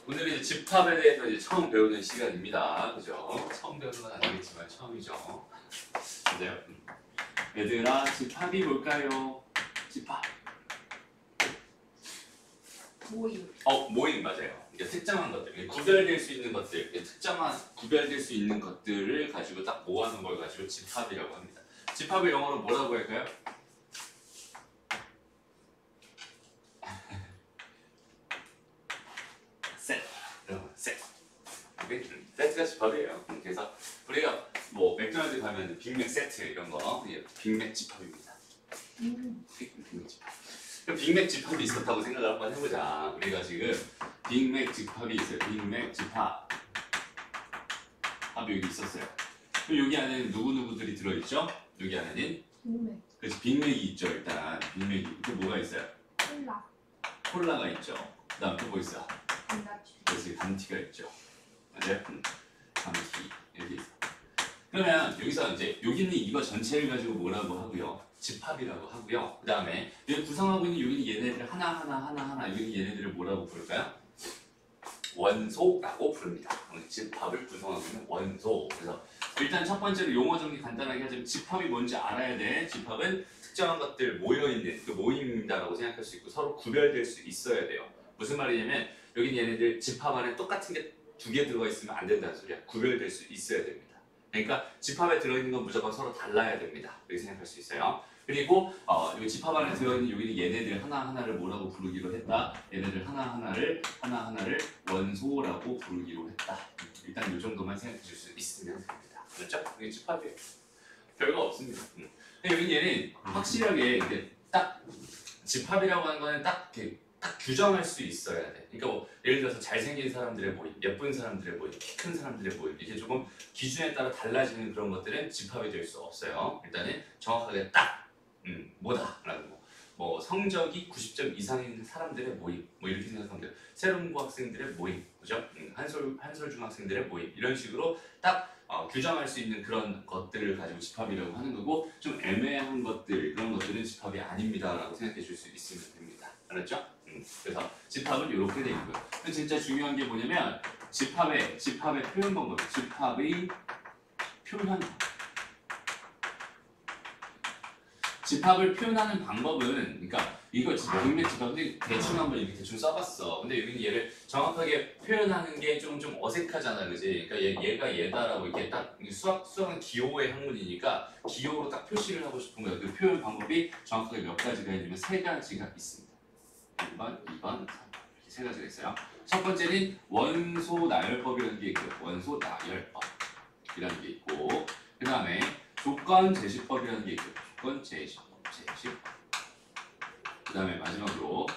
오늘은 이제 집합에 대해서 이제 처음 배우는 시간입니다. 그죠? 처음 배우는 건 아니겠지만 처음이죠. 맞아요. 얘들아, 집합이 뭘까요? 집합. 모임. 모임 맞아요. 이게 특정한 것들, 구별될 수 있는 것들, 구별될 수 있는 것들을 가지고 딱 모아놓은 걸 가지고 집합이라고 합니다. 집합을 영어로 뭐라고 할까요? 세트가 집합이에요. 그래서 우리가 뭐 맥도날드 가면 빅맥 세트 이런 거 빅맥 집합입니다. 빅맥 집합. 빅맥 집합이 있었다고 생각을 한번 해보자. 우리가 지금 빅맥 집합이 있어요. 빅맥 집합. 여기 있었어요. 그럼 여기 안에는 누구누구들이 들어있죠? 여기 안에는 빅맥. 그래서 빅맥이 있죠. 일단 빅맥이. 또 뭐가 있어요? 콜라. 콜라가 있죠. 그 다음 또 뭐 있어? 감자튀. 그래서 감튀가 있죠. 맞아요? 감튀 이렇게 있어. 그러면 여기서 이제 여기는 이거 전체를 가지고 뭐라고 하고요? 집합이라고 하고요. 그 다음에 여기 구성하고 있는 여기는 얘네들 하나하나 여기는 얘네들을 뭐라고 부를까요? 원소라고 부릅니다. 집합을 구성하고 있는 원소. 그래서 일단 첫 번째로 용어 정리 간단하게 하자면 집합이 뭔지 알아야 돼. 집합은 특정한 것들 모여있는 그 모임이다라고 생각할 수 있고 서로 구별될 수 있어야 돼요. 무슨 말이냐면 여기는 얘네들 집합 안에 똑같은 게 두 개 들어가 있으면 안 된다는 소리야. 구별될 수 있어야 됩니다. 그러니까 집합에 들어있는 건 무조건 서로 달라야 됩니다. 이렇게 생각할 수 있어요. 그리고 이 집합 안에 들어있는 여기는 얘네들 하나하나를 뭐라고 부르기로 했다. 얘네들 하나하나를 원소라고 부르기로 했다. 일단 이 정도만 생각해 줄 수 있으면 됩니다. 그렇죠? 이게 집합이에요. 별거 없습니다. 여기 얘는 확실하게 이제 딱 집합이라고 하는 거는 딱 규정할 수 있어야 돼. 그러니까 뭐 예를 들어서 잘생긴 사람들의 모임, 예쁜 사람들의 모임, 키 큰 사람들의 모임 이렇게 조금 기준에 따라 달라지는 그런 것들은 집합이 될 수 없어요. 일단은 정확하게 딱 뭐다라고 뭐 성적이 90점 이상인 사람들의 모임 뭐 이렇게 생각하면 돼요. 세롱고 학생들의 모임, 그죠? 한솔 중학생들의 모임 이런 식으로 딱 규정할 수 있는 그런 것들을 가지고 집합이라고 하는 거고 좀 애매한 것들 그런 것들은 집합이 아닙니다라고 생각해 줄 수 있으면 됩니다. 알았죠? 그래서 집합은 이렇게 돼 있고요. 진짜 중요한 게 뭐냐면 집합의 표현 방법, 집합의 표현. 집합을 표현하는 방법은, 그러니까 이거 빅맥 집합은 대충 한번 이렇게 대충 써봤어. 근데 여기는 얘를 정확하게 표현하는 게 좀 어색하잖아, 그지? 그러니까 얘가 얘다라고 이렇게 딱 수학은 기호의 학문이니까 기호로 딱 표시를 하고 싶은 거예요. 그 표현 방법이 정확하게 몇 가지가 있냐면 세 가지가 있습니다. 1번, 2번, 3번 이렇게 세 가지가 있어요. 첫 번째는 원소 나열법이라는 게 있고요. 원소 나열법이라는 게 있고, 그 다음에 조건 제시법이라는 게 있고요. 조건 제시법. 그 다음에 마지막으로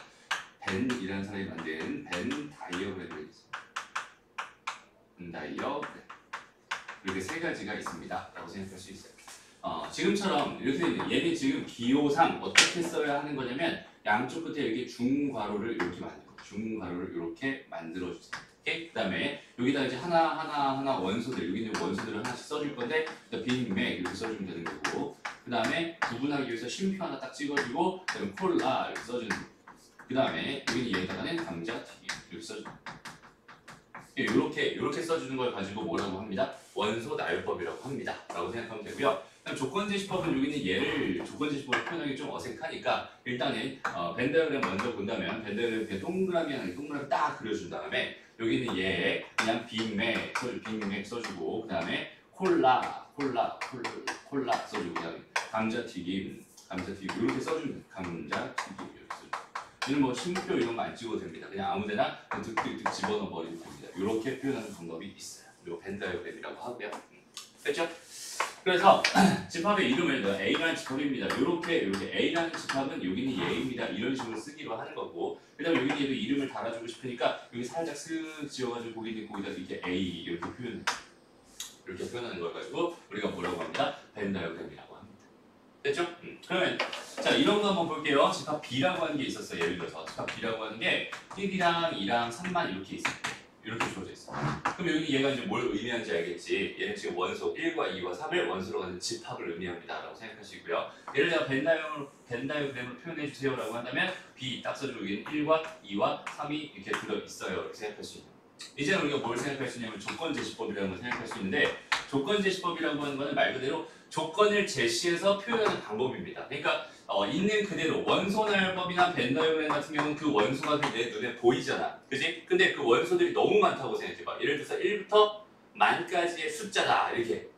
벤이라는 사람이 만든 벤 다이어그램이 있습니다. 벤 다이어그램 이렇게 세 가지가 있습니다. 라고 생각할 수 있어요. 지금처럼 이렇게 얘는 지금 기호상 어떻게 써야 하는 거냐면 양쪽 끝에 이렇게 중괄호를 이렇게 만들어주세요. 오케이? 그 다음에 여기다 이제 하나 원소들, 여기 있는 원소들을 하나씩 써줄 건데 빅맥 이렇게 써주면 되는 거고, 그 다음에 구분하기 위해서 쉼표 하나 딱 찍어주고, 그 다음에 콜라 이렇게 써주는 거. 그 다음에 여기는 얘에다가는 감자튀김 이렇게 써주는 거. 이렇게 써주는 걸 가지고 뭐라고 합니다? 원소 나열법이라고 합니다. 라고 생각하면 되고요. 그다음 조건제시법은 여기는 얘를 조건제시법을 표현하기 좀 어색하니까 일단은 벤 다이어그램 먼저 본다면 벤 다이어그램 동그라미 딱 그려준 다음에 여기는 얘 그냥 빅맥 써주고, 그 다음에 콜라 써주고, 그 다음에 감자튀김 이렇게 써주면 돼요. 감자튀김 이렇게 써주고, 이는 뭐 쉼표 이런 거 안 찍어도 됩니다. 그냥 아무데나 득 집어넣어 버리면 됩니다. 이렇게 표현하는 방법이 있어요. 이거 벤 다이어그램이라고 하고요. 됐죠? 그래서 집합의 이름을 A라는 집합입니다. 이렇게 A라는 집합은 여기는 얘입니다. 이런 식으로 쓰기로 하는 거고, 그 다음에 여기는 얘도 이름을 달아주고 싶으니까 여기 살짝 쓱 지어가지고 거기다 이렇게 A 이렇게 표현하는 걸 가지고 우리가 뭐라고 합니다? 벤 다이어그램이라고 합니다. 됐죠? 그러면 자 이런 거 한번 볼게요. 집합 B라고 하는 게 있었어요. 예를 들어서 집합 B라고 하는 게 1이랑 2랑 3만 이렇게 있어요. 이렇게 주어져 있어. 그럼 여기 얘가 이제 뭘 의미하는지 알겠지? 얘는 지금 원소 1과 2와 3을 원소로 가는 집합을 의미합니다. 라고 생각하시고요. 예를 들어 벤 다이어그램으로 표현해 주세요. 라고 한다면 B 딱 써주고 여기는 1과 2와 3이 이렇게 들어있어요. 이렇게 생각할 수 있는 이제는 우리가 뭘 생각할 수 있냐면 조건제시법이라는 걸 생각할 수 있는데 조건제시법이라고 하는 거는 말 그대로 조건을 제시해서 표현하는 방법입니다. 그러니까 있는 그대로 원소나열법이나 벤 다이어그램 같은 경우는 그 원소가 내 눈에 보이잖아. 그지? 근데 그 원소들이 너무 많다고 생각해봐. 예를 들어서 1부터 만까지의 숫자다 이렇게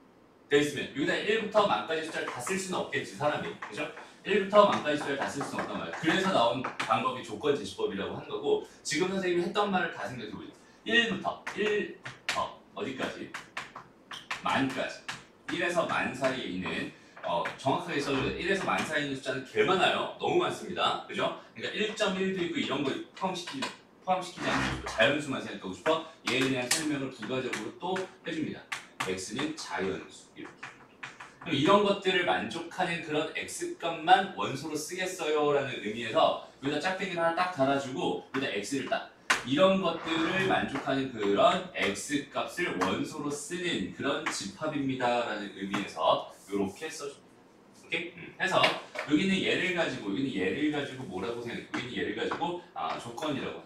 되어 있으면 여기다 1부터 만까지 숫자를 다 쓸 수는 없겠지 사람이. 그죠? 1부터 만까지 숫자를 다 쓸 수는 없단 말이야. 그래서 나온 방법이 조건제시법이라고 하는 거고 지금 선생님이 했던 말을 다 생각해보자. 1부터 어디까지? 만까지 1에서 만 사이에 있는 정확하게 써줘야 돼. 1에서 만 사이에 있는 숫자는 개 많아요. 너무 많습니다. 그죠? 그러니까 1.1도 있고 이런 거 포함시키지 않고 싶어. 자연수만 생각하고 싶어. 얘에 대한 설명을 부가적으로 또 해줍니다. x는 자연수 이렇게. 그럼 이런 것들을 만족하는 그런 x값만 원소로 쓰겠어요 라는 의미에서 여기다 짝대기를 하나 딱 달아주고 여기다 x를 딱 이런 것들을 만족하는 그런 x값을 원소로 쓰는 그런 집합입니다 라는 의미에서 이렇게 써줍니다. 오케이? 해서 여기는 얘를 가지고 여기는 얘를 가지고 뭐라고 생각해? 여기는 얘를 가지고 조건이라고.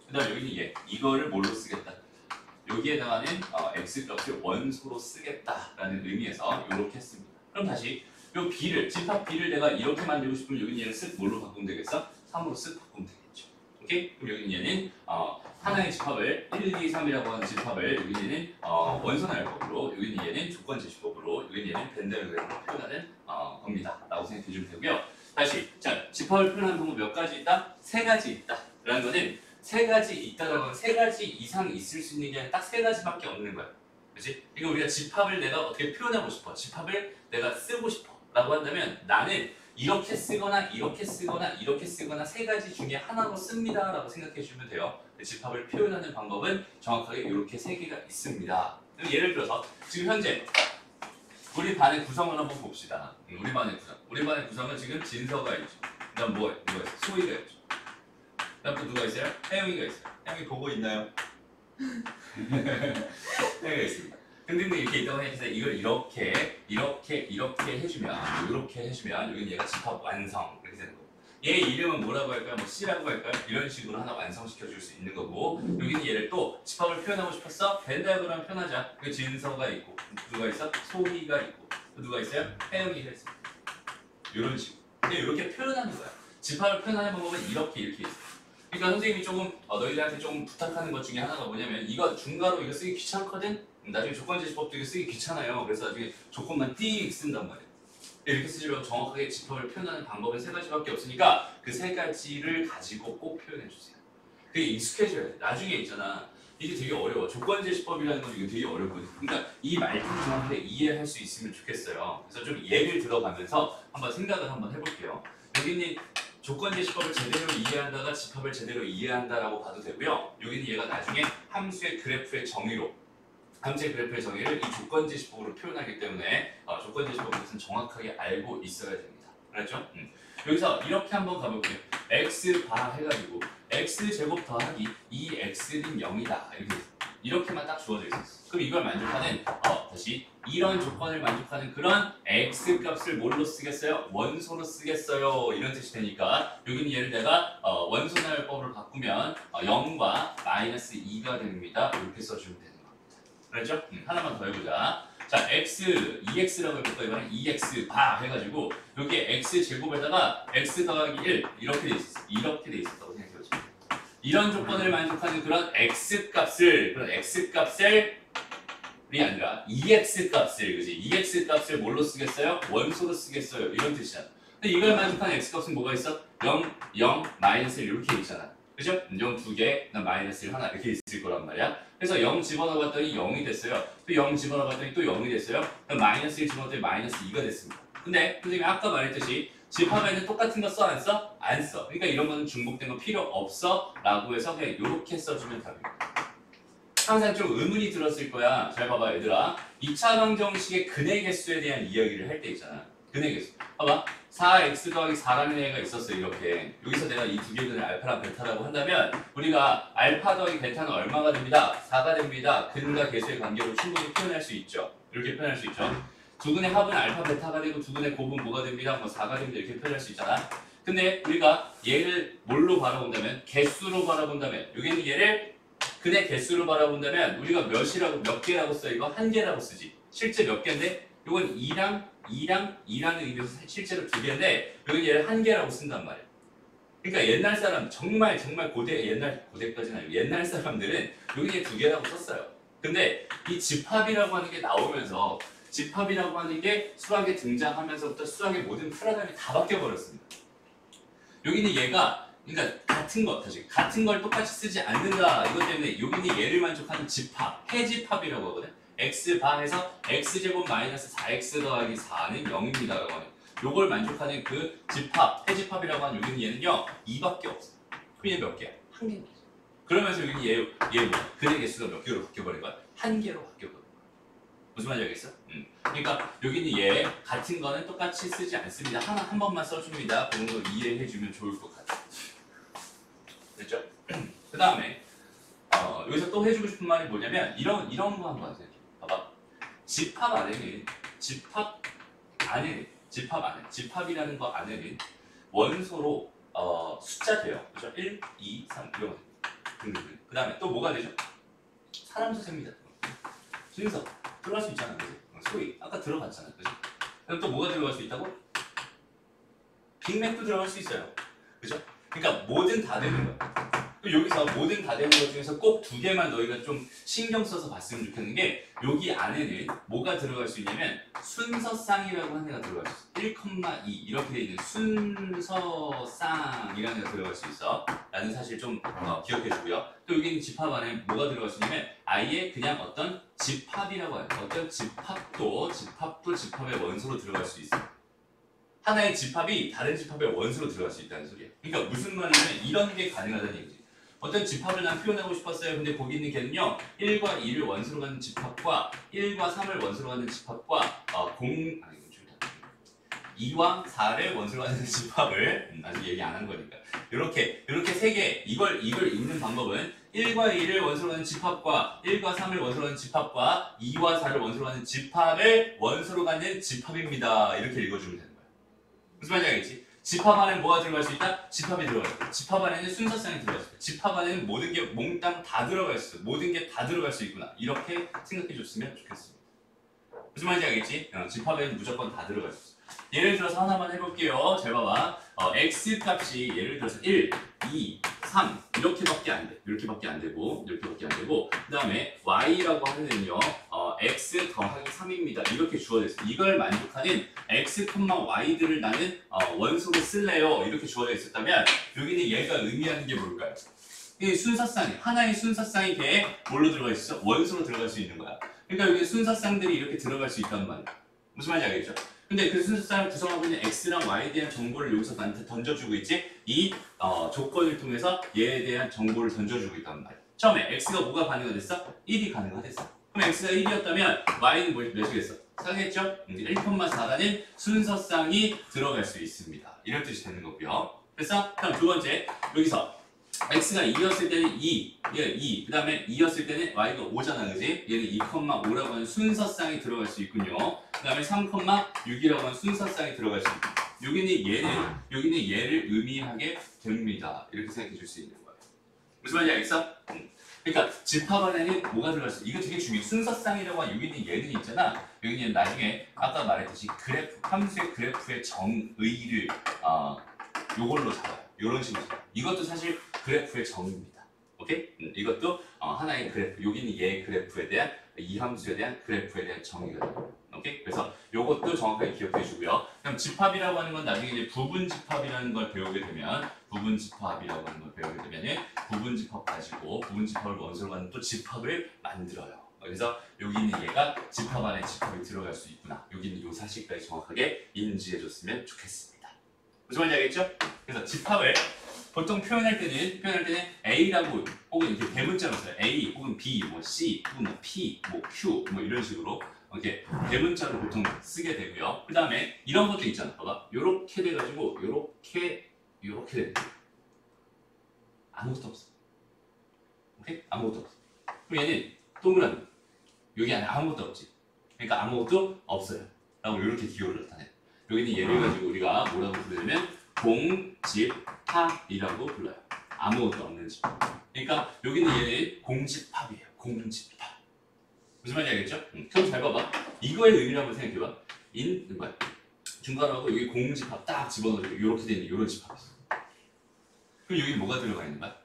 그 다음 여기는 얘 이거를 뭘로 쓰겠다? 여기에다가는 x값을 원소로 쓰겠다라는 의미에서 이렇게 했습니다. 그럼 다시 요 b를 집합 b를 내가 이렇게 만들고 싶으면 여기는 얘를 쓱 뭘로 바꾸면 되겠어? 3으로 쓱 바꾸면 되겠죠. 오케이? 그럼 여기는 얘는 하나의 집합을 1, 2, 3이라고 하는 집합을 여기는 원소나열법으로 여기는 얘는 조건제시법으로 여기는 얘는 벤 다이어그램으로 표현하는 겁니다. 라고 생각해 주면 되고요. 다시 자 집합을 표현하는 방법 몇 가지 있다? 세 가지 있다. 라는 거는 세 가지 있다라는 건 세 가지 이상 있을 수 있는 게 딱 세 가지밖에 없는 거야. 그렇지? 그러니까 우리가 집합을 내가 어떻게 표현하고 싶어. 집합을 내가 쓰고 싶어. 라고 한다면 나는 이렇게 쓰거나 이렇게 쓰거나 이렇게 쓰거나 세 가지 중에 하나로 씁니다. 라고 생각해 주면 돼요. 집합을 표현하는 방법은 정확하게 이렇게 세 개가 있습니다. 예를 들어서 지금 현재 우리 반의 구성을 한번 봅시다. 우리 반의 구성은 지금 진서가 있죠. 그 다음 누가 있어? 소희가 있죠. 그 다음 또 누가 있어요? 혜영이가 있어요. 혜영이 보고 있나요? 혜영이가 있습니다. 등등등 이렇게 있다고 해주세요. 이걸 이렇게 해주면 여기는 얘가 집합 완성 이렇게 되는 거고 얘 이름은 뭐라고 할까요? 뭐 C라고 할까요? 이런 식으로 하나 완성시켜 줄 수 있는 거고 여기는 얘를 또 집합을 표현하고 싶었어? 벤 다이어그램 표현하자. 그 진서가 있고 누가 있어? 소희가 있고 또 누가 있어요? 혜영이가 있습니다. 이런 식으로 근데 이렇게 표현하는 거야. 집합을 표현하는 방법은 이렇게 있어. 그러니까 선생님이 조금 너희들한테 조금 부탁하는 것 중에 하나가 뭐냐면 이거 중괄호 이거 쓰기 귀찮거든? 나중에 조건제시법도 이거 쓰기 귀찮아요. 그래서 나중에 조건만 띡 쓴단 말이에요. 이렇게 쓰시려고 정확하게 집합을 표현하는 방법은 세 가지밖에 없으니까 그 세 가지를 가지고 꼭 표현해 주세요. 그게 익숙해져야 돼. 나중에 있잖아. 이게 되게 어려워. 조건제시법이라는 건 이게 되게 어렵거든. 그러니까 이 말투를 정확하게 이해할 수 있으면 좋겠어요. 그래서 좀 예를 들어가면서 한번 생각을 한번 해볼게요. 여기는 조건제시법을 제대로 이해한다가 집합을 제대로 이해한다라고 봐도 되고요. 여기는 얘가 나중에 함수의 그래프의 정의로 함수의 그래프의 정의를 이 조건제시법으로 표현하기 때문에 조건제시법에 대해서는 정확하게 알고 있어야 됩니다. 알았죠? 여기서 이렇게 한번 가볼게요. x 바 해가지고 x제곱 더하기 2x는 0이다. 이렇게만 딱 주어져 있었어. 그럼 이걸 만족하는 다시 이런 조건을 만족하는 그런 x값을 뭘로 쓰겠어요? 원소로 쓰겠어요. 이런 뜻이 되니까 여기는 얘를 내가 원소나열법으로 바꾸면 0과 마이너스 2가 됩니다. 이렇게 써주면 되는 겁니다. 그렇죠? 하나만 더 해보자. 자, x, 2x라고 해볼까? 이번엔 2x 바 해가지고 여기에 x제곱에다가 x 더하기 1 이렇게 돼 있었어. 이렇게 돼 있었다고 생각해보자. 이런 조건을 만족하는 그런 x값을 이 아니라 EX값을 그지? EX값을 뭘로 쓰겠어요? 원소로 쓰겠어요. 이런 뜻이잖아. 근데 이걸 만족하는 X값은 뭐가 있어? 0, 0, 마이너스 1 이렇게 있잖아. 그죠? 0 2개, 마이너스 1 하나 이렇게 있을 거란 말이야. 그래서 0 집어넣어봤더니 0이 됐어요. 또 0 집어넣어봤더니 또 0이 됐어요. 그럼 마이너스 1 집어넣었더니 마이너스 2가 됐습니다. 근데 선생님이 아까 말했듯이 집합에는 똑같은 거 써? 안 써? 안 써. 그러니까 이런 거는 중복된 거 필요 없어 라고 해서 그냥 이렇게 써주면 답입니다. 항상 좀 의문이 들었을 거야. 잘 봐봐 얘들아. 2차 방정식의 근의 개수에 대한 이야기를 할 때 있잖아. 근의 개수. 봐봐. 4x 더하기 4라는 애가 있었어 이렇게. 여기서 내가 이 두 개를 알파랑 베타라고 한다면 우리가 알파 더하기 베타는 얼마가 됩니다? 4가 됩니다. 근과 개수의 관계로 충분히 표현할 수 있죠. 이렇게 표현할 수 있죠. 두 근의 합은 알파 베타가 되고 두 근의 곱은 뭐가 됩니다? 뭐 4가 됩니다. 이렇게 표현할 수 있잖아. 근데 우리가 얘를 뭘로 바라본다면 개수로 바라본다면 여기는 얘를 근의 개수를 바라본다면 우리가 몇 개라고 써? 이거 한 개라고 쓰지. 실제 몇 개인데 이건 2랑 2라는 의미에서 실제로 두 개인데 여기 얘를 한 개라고 쓴단 말이야. 그러니까 옛날 사람 정말 고대까지는 아니고 옛날 사람들은 여기에 두 개라고 썼어요. 근데 이 집합이라고 하는 게 나오면서 집합이라고 하는 게 수학에 등장하면서부터 수학의 모든 패러다임이 다 바뀌어 버렸습니다. 여기는 얘가 그러니까 같은 걸 똑같이 쓰지 않는다. 이것 때문에 여기는 얘를 만족하는 집합, 해집합이라고 하거든. x반에서 x제곱 마이너스 4x 더하기 4는 0입니다라고 하는 요걸 만족하는 그 집합, 해집합이라고 하는 여기는 얘는요 2밖에 없어. 그럼 얘 몇 개야? 한 개인 거죠. 그러면서 여기는 얘 근의 개수가 몇 개로 바뀌어버린 거야? 한 개로 바뀌어버린 거야. 무슨 말인지 알겠어? 그러니까 여기는 얘 같은 거는 똑같이 쓰지 않습니다. 한 번만 써줍니다. 그런 거 이해해주면 좋을 것 같아. 됐죠? 그 다음에 여기서 또 해주고 싶은 말이 뭐냐면 이런 거 한번 하세요. 봐봐. 집합이라는 거 안에는 원소로 숫자 돼요. 그죠? 1, 2, 3 이런 거 등등. 그 다음에 또 뭐가 되죠? 사람 수세입니다. 순서 들어갈 수 있잖아. 그지? 소위 아까 들어갔잖아. 그지? 그럼 또 뭐가 들어갈 수 있다고? 빅맥도 들어갈 수 있어요. 그죠? 그러니까 뭐든 다 되는 거야. 여기서 뭐든 다 되는 것 중에서 꼭 두 개만 너희가 좀 신경 써서 봤으면 좋겠는 게 여기 안에는 뭐가 들어갈 수 있냐면 순서쌍이라고 하는 애가 들어갈 수 있어. 1,2 이렇게 돼 있는 순서쌍이라는 애가 들어갈 수 있어. 라는 사실 좀 기억해 주고요. 또 여기는 집합 안에 뭐가 들어갈 수 있냐면 아예 그냥 어떤 집합이라고 해요. 어떤 집합도 집합의 원소로 들어갈 수 있어. 하나의 집합이 다른 집합의 원소로 들어갈 수 있다는 소리야. 그러니까 무슨 말이냐면 이런 게 가능하다는 얘기지. 어떤 집합을 난 표현하고 싶었어요. 근데 거기 있는 걔는요. 1과 2를 원소로 갖는 집합과 1과 3을 원소로 갖는 집합과 2와 4를 원소로 갖는 집합을 아직 얘기 안 한 거니까 이렇게 세 개 이걸 읽는 방법은 1과 2를 원소로 갖는 집합과 1과 3을 원소로 갖는 집합과 2와 4를 원소로 갖는 집합을 원소로 갖는 집합입니다. 이렇게 읽어주면 되는 거야. 무슨 말인지 알겠지? 집합 안에 뭐가 들어갈 수 있다? 집합이 들어갈 수 있다. 집합 안에는 순서쌍이 들어갈 수 있다. 집합 안에는 모든 게 몽땅 다 들어갈 수 있어. 모든 게 다 들어갈 수 있구나. 이렇게 생각해 줬으면 좋겠습니다. 무슨 말인지 알겠지? 집합에는 무조건 다 들어갈 수 있어. 예를 들어서 하나만 해볼게요. 잘 봐봐. x 값이 예를 들어서 1, 2, 3 이렇게밖에 안 돼. 이렇게밖에 안 되고 이렇게밖에 안 되고 그 다음에 y라고 하는 애는요 x 더하기 3입니다. 이렇게 주어져 있어. 이걸 만족하는 x, y들을 나는 원소로 쓸래요. 이렇게 주어져 있었다면 여기는 얘가 의미하는 게 뭘까요? 이 순서쌍이 하나의 순서쌍이 걔에 뭘로 들어가 있어? 원소로 들어갈 수 있는 거야. 그러니까 여기 순서쌍들이 이렇게 들어갈 수 있단 말이야. 무슨 말인지 알겠죠? 근데 그 순서쌍을 구성하고 있는 x랑 y에 대한 정보를 여기서 나한테 던져주고 있지? 이 조건을 통해서 얘에 대한 정보를 던져주고 있단 말이야. 처음에 x가 뭐가 가능하 됐어? 1이 가능하 됐어. 그럼 x가 1이었다면 y는 몇이겠어? 4겠죠? 1,4라는 순서쌍이 들어갈 수 있습니다. 이런 뜻이 되는 거고요. 그래서 그럼 두 번째 여기서 x가 2였을 때는 2, 얘가 2, 그 다음에 2였을 때는 y가 5잖아, 그지? 얘는 2,5라고 하는 순서쌍이 들어갈 수 있군요. 그 다음에 3,6이라고 하는 순서쌍이 들어갈 수 있고 여기는 얘를 의미하게 됩니다. 이렇게 생각해 줄 수 있는 거예요. 무슨 말인지 알겠어? 그러니까 집합 안에는 뭐가 들어갈 수 있어? 이거 되게 중요해. 순서쌍이라고 하는 여기는 얘는 있잖아. 여기는 나중에 아까 말했듯이 그래프, 함수의 그래프의 정의를 요걸로 잡아요. 요런 식으로 잡아요. 이것도 사실 그래프의 정의입니다. 오케이? 이것도 하나의 그래프, 여기는 얘의 그래프에 대한 이 함수에 대한 그래프에 대한 정의거든요. 오케이? 그래서 요것도 정확하게 기억해 주고요. 그럼 집합이라고 하는 건 나중에 이제 부분집합이라는 걸 배우게 되면 부분집합이라고 하는 걸 배우게 되면은 부분집합 가지고 부분집합을 원소로 갖는 또 집합을 만들어요. 그래서 여기 있는 얘가 집합 안에 집합이 들어갈 수 있구나. 여기 있는 요 사실까지 정확하게 인지해 줬으면 좋겠습니다. 무슨 말인지 알겠죠? 그래서 집합을 보통 표현할 때는 A라고 혹은 이렇게 대문자로 써요. A 혹은 B, 뭐 C 혹은 뭐 P, 뭐 Q 뭐 이런 식으로 이렇게 대문자로 보통 쓰게 되고요. 그 다음에 이런 것도 있잖아. 봐봐. 요렇게 돼가지고 요렇게 돼. 아무것도 없어. 오케이? 아무것도 없어. 그럼 얘는 동그라미. 여기 안에 아무것도 없지. 그러니까 아무것도 없어요. 라고 이렇게 기호를 나타내. 여기는 얘를 가지고 우리가 뭐라고 부르냐면 공집합이라고 불러요. 아무것도 없는 집합. 그러니까 여기는 얘는 공집합이에요. 공집합. 무슨 말인지 알겠죠? 그럼 잘 봐봐. 이거의 의미를 한번 생각해봐. 뭐야? 중간하고 여기 공집합 딱 집어넣으면 이렇게 되는 이런 집합이 있어. 그럼 여기 뭐가 들어가 있는 거야?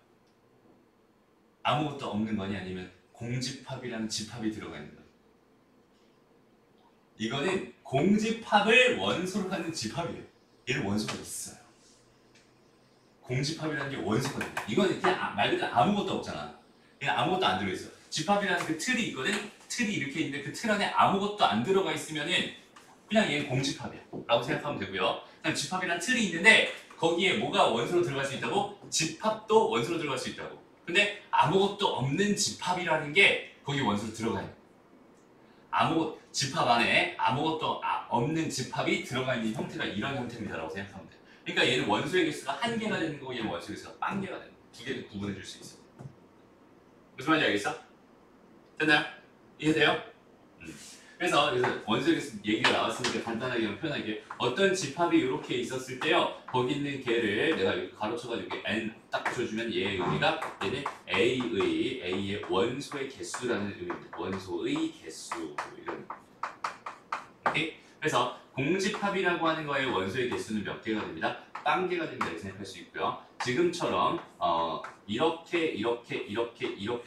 아무것도 없는 거니 아니면 공집합이랑 집합이 들어가 있는 거야? 이거는 공집합을 원소로 하는 집합이에요. 얘는 원소가 있어요. 공집합이라는 게 원소가 있어요. 이거는 그냥 말 그대로 아무것도 없잖아. 그냥 아무것도 안 들어있어. 집합이라는 그 틀이 있거든. 틀이 이렇게 있는데 그 틀 안에 아무것도 안 들어가 있으면은 그냥 얘는 공집합이야 라고 생각하면 되고요. 그냥 집합이라는 틀이 있는데 거기에 뭐가 원소로 들어갈 수 있다고? 집합도 원소로 들어갈 수 있다고. 근데 아무것도 없는 집합이라는 게 거기 원소로 들어가요. 집합 안에 아무것도 없는 집합이 들어가 있는 형태가 이런 형태입니다 라고 생각하면 돼. 그러니까 얘는 원소의 개수가 한 개가 되는 거고 얘는 원소의 개수가 빵 개가 되는 거고 두 개를 구분해 줄 수 있어. 무슨 말인지 알겠어? 됐나요? 이해돼요? 그래서 원소의 개수 얘기가 나왔으니까 간단하게 표현할게요. 어떤 집합이 이렇게 있었을 때요. 거기 있는 걔를 내가 여기 가로쳐가지고 n 딱 붙여주면 얘의 의미가 얘는 A의 원소의 개수라는 의미입니다. 원소의 개수 이런. 오케이? 그래서 공집합이라고 하는 거의 원소의 개수는 몇 개가 됩니다? 빵 개가 된다 이렇게 생각할 수 있고요. 지금처럼 이렇게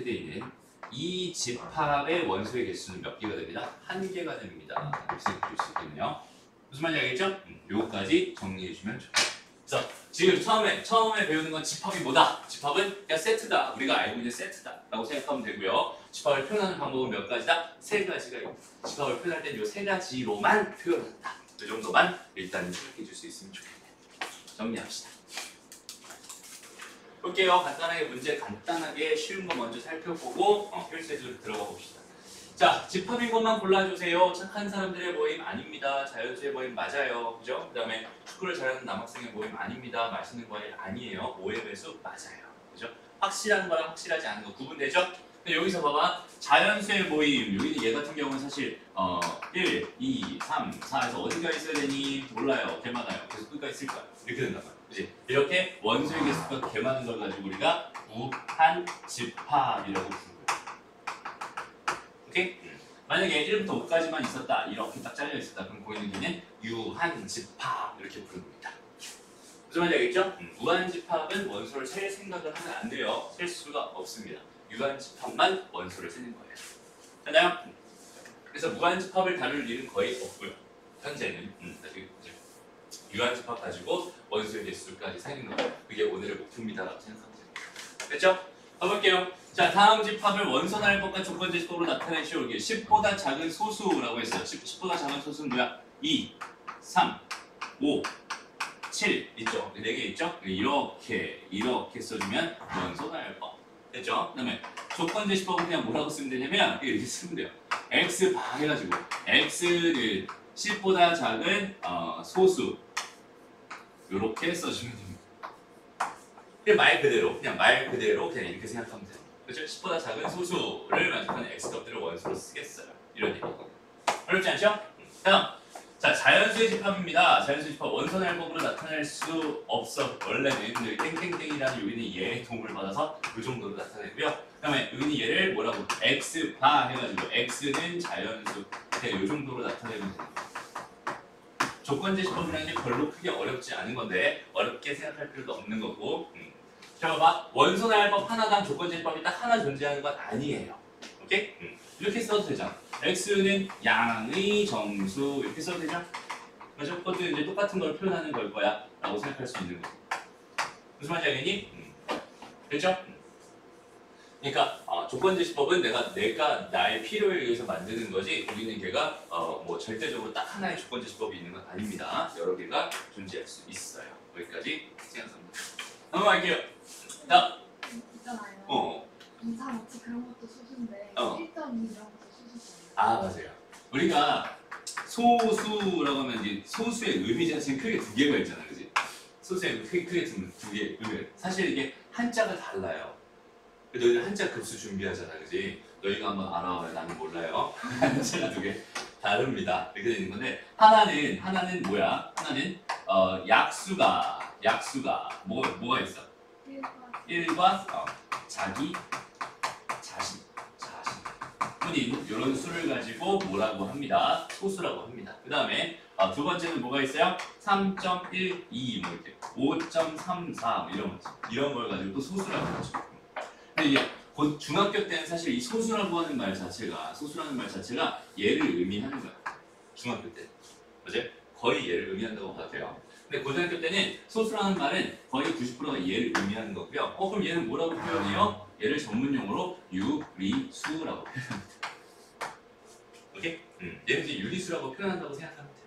돼 있는 이 집합의 원소의 개수는 몇 개가 됩니다? 한 개가 됩니다. 이렇게 생각할 수 있겠네요. 무슨 말인지 알겠죠? 요거까지 정리해 주면 좋겠습니다. 그래서 지금 처음에 배우는 건 집합이 뭐다? 집합은 그냥 세트다. 우리가 알고 있는 세트다 라고 생각하면 되고요. 집합을 표현하는 방법은 몇 가지다? 세 가지가 있고 집합을 표현할 땐 이 세 가지로만 표현한다. 이 정도만 일단 생각해 줄 수 있으면 좋겠네요. 정리합시다. 볼게요. 간단하게 문제 간단하게 쉬운 거 먼저 살펴보고 필수에서 들어가 봅시다. 자, 집합인 것만 골라주세요. 착한 사람들의 모임 아닙니다. 자연수의 모임 맞아요. 그죠? 그 다음에 축구를 잘하는 남학생의 모임 아닙니다. 맛있는 과일 아니에요. 오해 배수 맞아요. 그죠? 확실한 거랑 확실하지 않은 거 구분되죠? 근데 여기서 봐봐. 자연수의 모임. 여기는 얘 같은 경우는 사실 1, 2, 3, 4에서 어디가 있어야 되니? 몰라요. 개 많아요. 그래서 끝까지 쓸 거야. 이렇게 된단 말이야. 그치? 이렇게 원소의 개수가 개 많은 걸 가지고 우리가 무한 집합이라고 부르는 거야. 오케이? 만약에 1부터 5까지만 있었다. 이렇게 딱 잘려 있었다. 그럼 거기는 걔는 유한 집합 이렇게 부르는 겁니다. 무슨 말인지 알겠죠? 무한 집합은 원소를 셀 생각을 하면 안 돼요. 셀 수가 없습니다. 유한 집합만 원소를 세는 거예요. 됐나요? 그래서 무한 집합을 다룰 일은 거의 없고요. 현재는 유한 집합 가지고 원소의 개수까지 세는 거. 그게 오늘의 목표입니다라고 생각하면 됩니다. 됐죠? 가볼게요. 자, 다음 집합을 원소날 법과 조건제 집합으로 나타내시오. 이게 10보다 작은 소수라고 했어요. 10보다 작은 소수는 뭐야? 2, 3, 5, 7 있죠? 4개 있죠? 이렇게 써주면 원소날 법. 됐죠? 그 다음에 조건제 집합은 그냥 뭐라고 쓰면 되냐면 이렇게 쓰면 돼요. x 바 해가지고 x는 10보다 작은 소수 이렇게 써주면 됩니다. 그냥 말 그대로 그냥 이렇게 생각하면 돼요. 그렇죠? 10보다 작은 소수를 만족하는 x값들을 원소로 쓰겠어요. 이런 얘기. 어렵지 않죠? 다음. 자, 자연수의 집합입니다. 자연수의 집합 원소날법으로 나타낼 수 없어. 원래는 근데 땡땡땡이라는 여기는 얘의 도움을 받아서 이 정도로 나타내고요. 그 다음에 여기는 얘를 뭐라고 x 바 해가지고 x는 자연수 그냥 이 정도로 나타내면 됩니다. 조건제 집합이라는 게 별로 크게 어렵지 않은 건데 어렵게 생각할 필요도 없는 거고. 자, 봐봐. 원소날법 하나당 조건제 집합이 딱 하나 존재하는 건 아니에요. 오케이? 이렇게 써도 되잖아. x는 양의 정수 이렇게 써도 되죠? 그렇죠? 그것도 이제 똑같은 걸 표현하는 걸 거야 라고 생각할 수 있는 거지. 무슨 말인지 알겠니? 됐죠? 그러니까 조건제 집합은 내가 나의 필요에 의해서 만드는 거지 우리는 걔가 뭐 절대적으로 딱 하나의 조건제 집합이 있는 건 아닙니다. 여러 개가 존재할 수 있어요. 여기까지 생각합니다. 넘어갈게요. 다음. 있잖아요. 2, 3, 5, 7 그런 것도 소수인데 1.2 이런 것도 소수잖아요. 아, 맞아요. 우리가 소수라고 하면 이제 소수의 의미 자체는 크게 두 개가 있잖아, 그지? 소수의 크게 두 개 의미. 사실 이게 한자가 달라요. 너희는 한자 급수 준비하잖아, 그지? 너희가 한번 알아봐요. 나는 몰라요. 한자가 두 개 다릅니다. 이렇게 되는 건데 하나는 뭐야? 하나는 약수가 뭐가 있어? 1과 자기, 뿐인 이런 수를 가지고 뭐라고 합니다. 소수라고 합니다. 그 다음에 두 번째는 뭐가 있어요? 3.12 뭐 이렇게 5.34 뭐 이런 걸 가지고 또 소수라고 하죠. 근데 이게 곧 중학교 때는 사실 이 소수라고 하는 말 자체가 얘를 의미하는 거야. 중학교 때, 그죠? 거의 얘를 의미한다고 봐도 돼요. 근데 고등학교 때는 소수라는 말은 거의 90%가 얘를 의미하는 거고요. 그럼 얘는 뭐라고 표현해요? 얘를 전문용어로 유리수라고 표현합니다. 오케이? 얘는 이제 유리수라고 표현한다고 생각하면 돼요.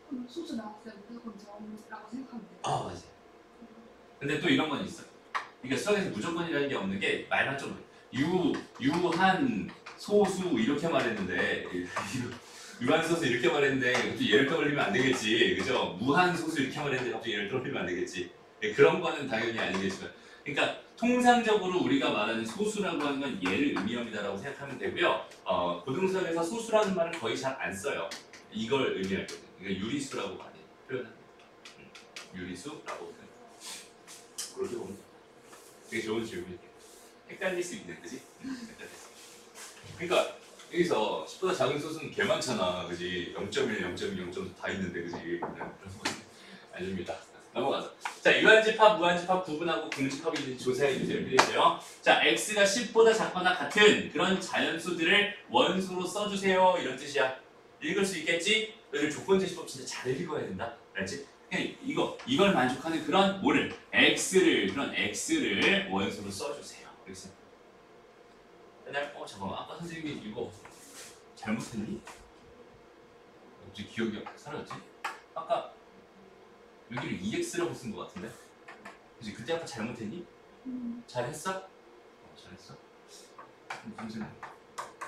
그럼 소수 나왔어요. 무조건 정이라고 생각하면 돼요. 맞아요. 근데 또 이런 건 있어. 그러니까 수학에서 무조건이라는 게 없는 게 말만 좀 유한 소수 이렇게 말했는데 유한 소수 이렇게 말했는데 갑자기 얘를 떠올리면 안 되겠지, 그죠? 무한 소수 이렇게 말했는데 갑자기 얘를 떠올리면 안 되겠지. 그런 거는 당연히 아니겠지만, 그러니까 통상적으로 우리가 말하는 소수라고 하는 건 얘를 의미합니다라고 생각하면 되고요. 고등수학에서 소수라는 말을 거의 잘 안 써요. 이걸 의미하거든요. 그러니까 유리수라고 많이 표현합니다. 유리수라고 표현. 그렇게 보면 되게 좋은 질문이에요. 헷갈릴 수 있는, 그지? 그러니까 여기서 10보다 작은 소수는 개 많잖아, 그지? 0.1, 0.2, 0.4 다 있는데, 그지? 그런 거 아닙니다. 넘어가서. 자, 유한집합, 무한집합 구분하고 궁집합이 있는지 조사해 주세요. 필요해요. 자, x가 10보다 작거나 같은 그런 자연수들을 원수로 써주세요. 이런 뜻이야. 읽을 수 있겠지? 너희들 조건제시법 진짜 잘 읽어야 된다. 알지? 그냥 이걸 만족하는 그런 뭐를? 그런 x를 원수로 써주세요. 그래서 맨날 잠깐만, 아까 선생님이 이거 잘못했니? 갑자기 기억이 사라졌지? 아까 여기를 2x라고 쓴 것 같은데? 그치? 그때 아까 잘못했니? 잘했어? 잘했어? 무슨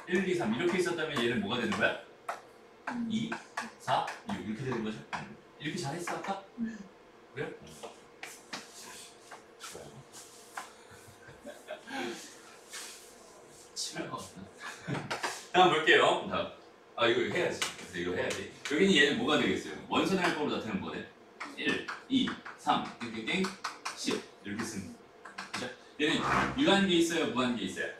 1, 2, 3 이렇게 있었다면 얘는 뭐가 되는 거야? 2, 4, 6 이렇게 되는 거죠? 이렇게 잘했어 아까? 그래요? 좋아요. 치밀 것 같나? 다음 볼게요. 다음. 이거 해야지. 그래서 이거 해야지. 여기는 얘는 뭐가 되겠어요? 원선의 할법으로 나타내는 뭐네? 1, 2, 3, 땡땡땡, 10 이렇게 쓰는 거. 그죠? 얘는 유한한 게 있어요? 무한한 게 있어요?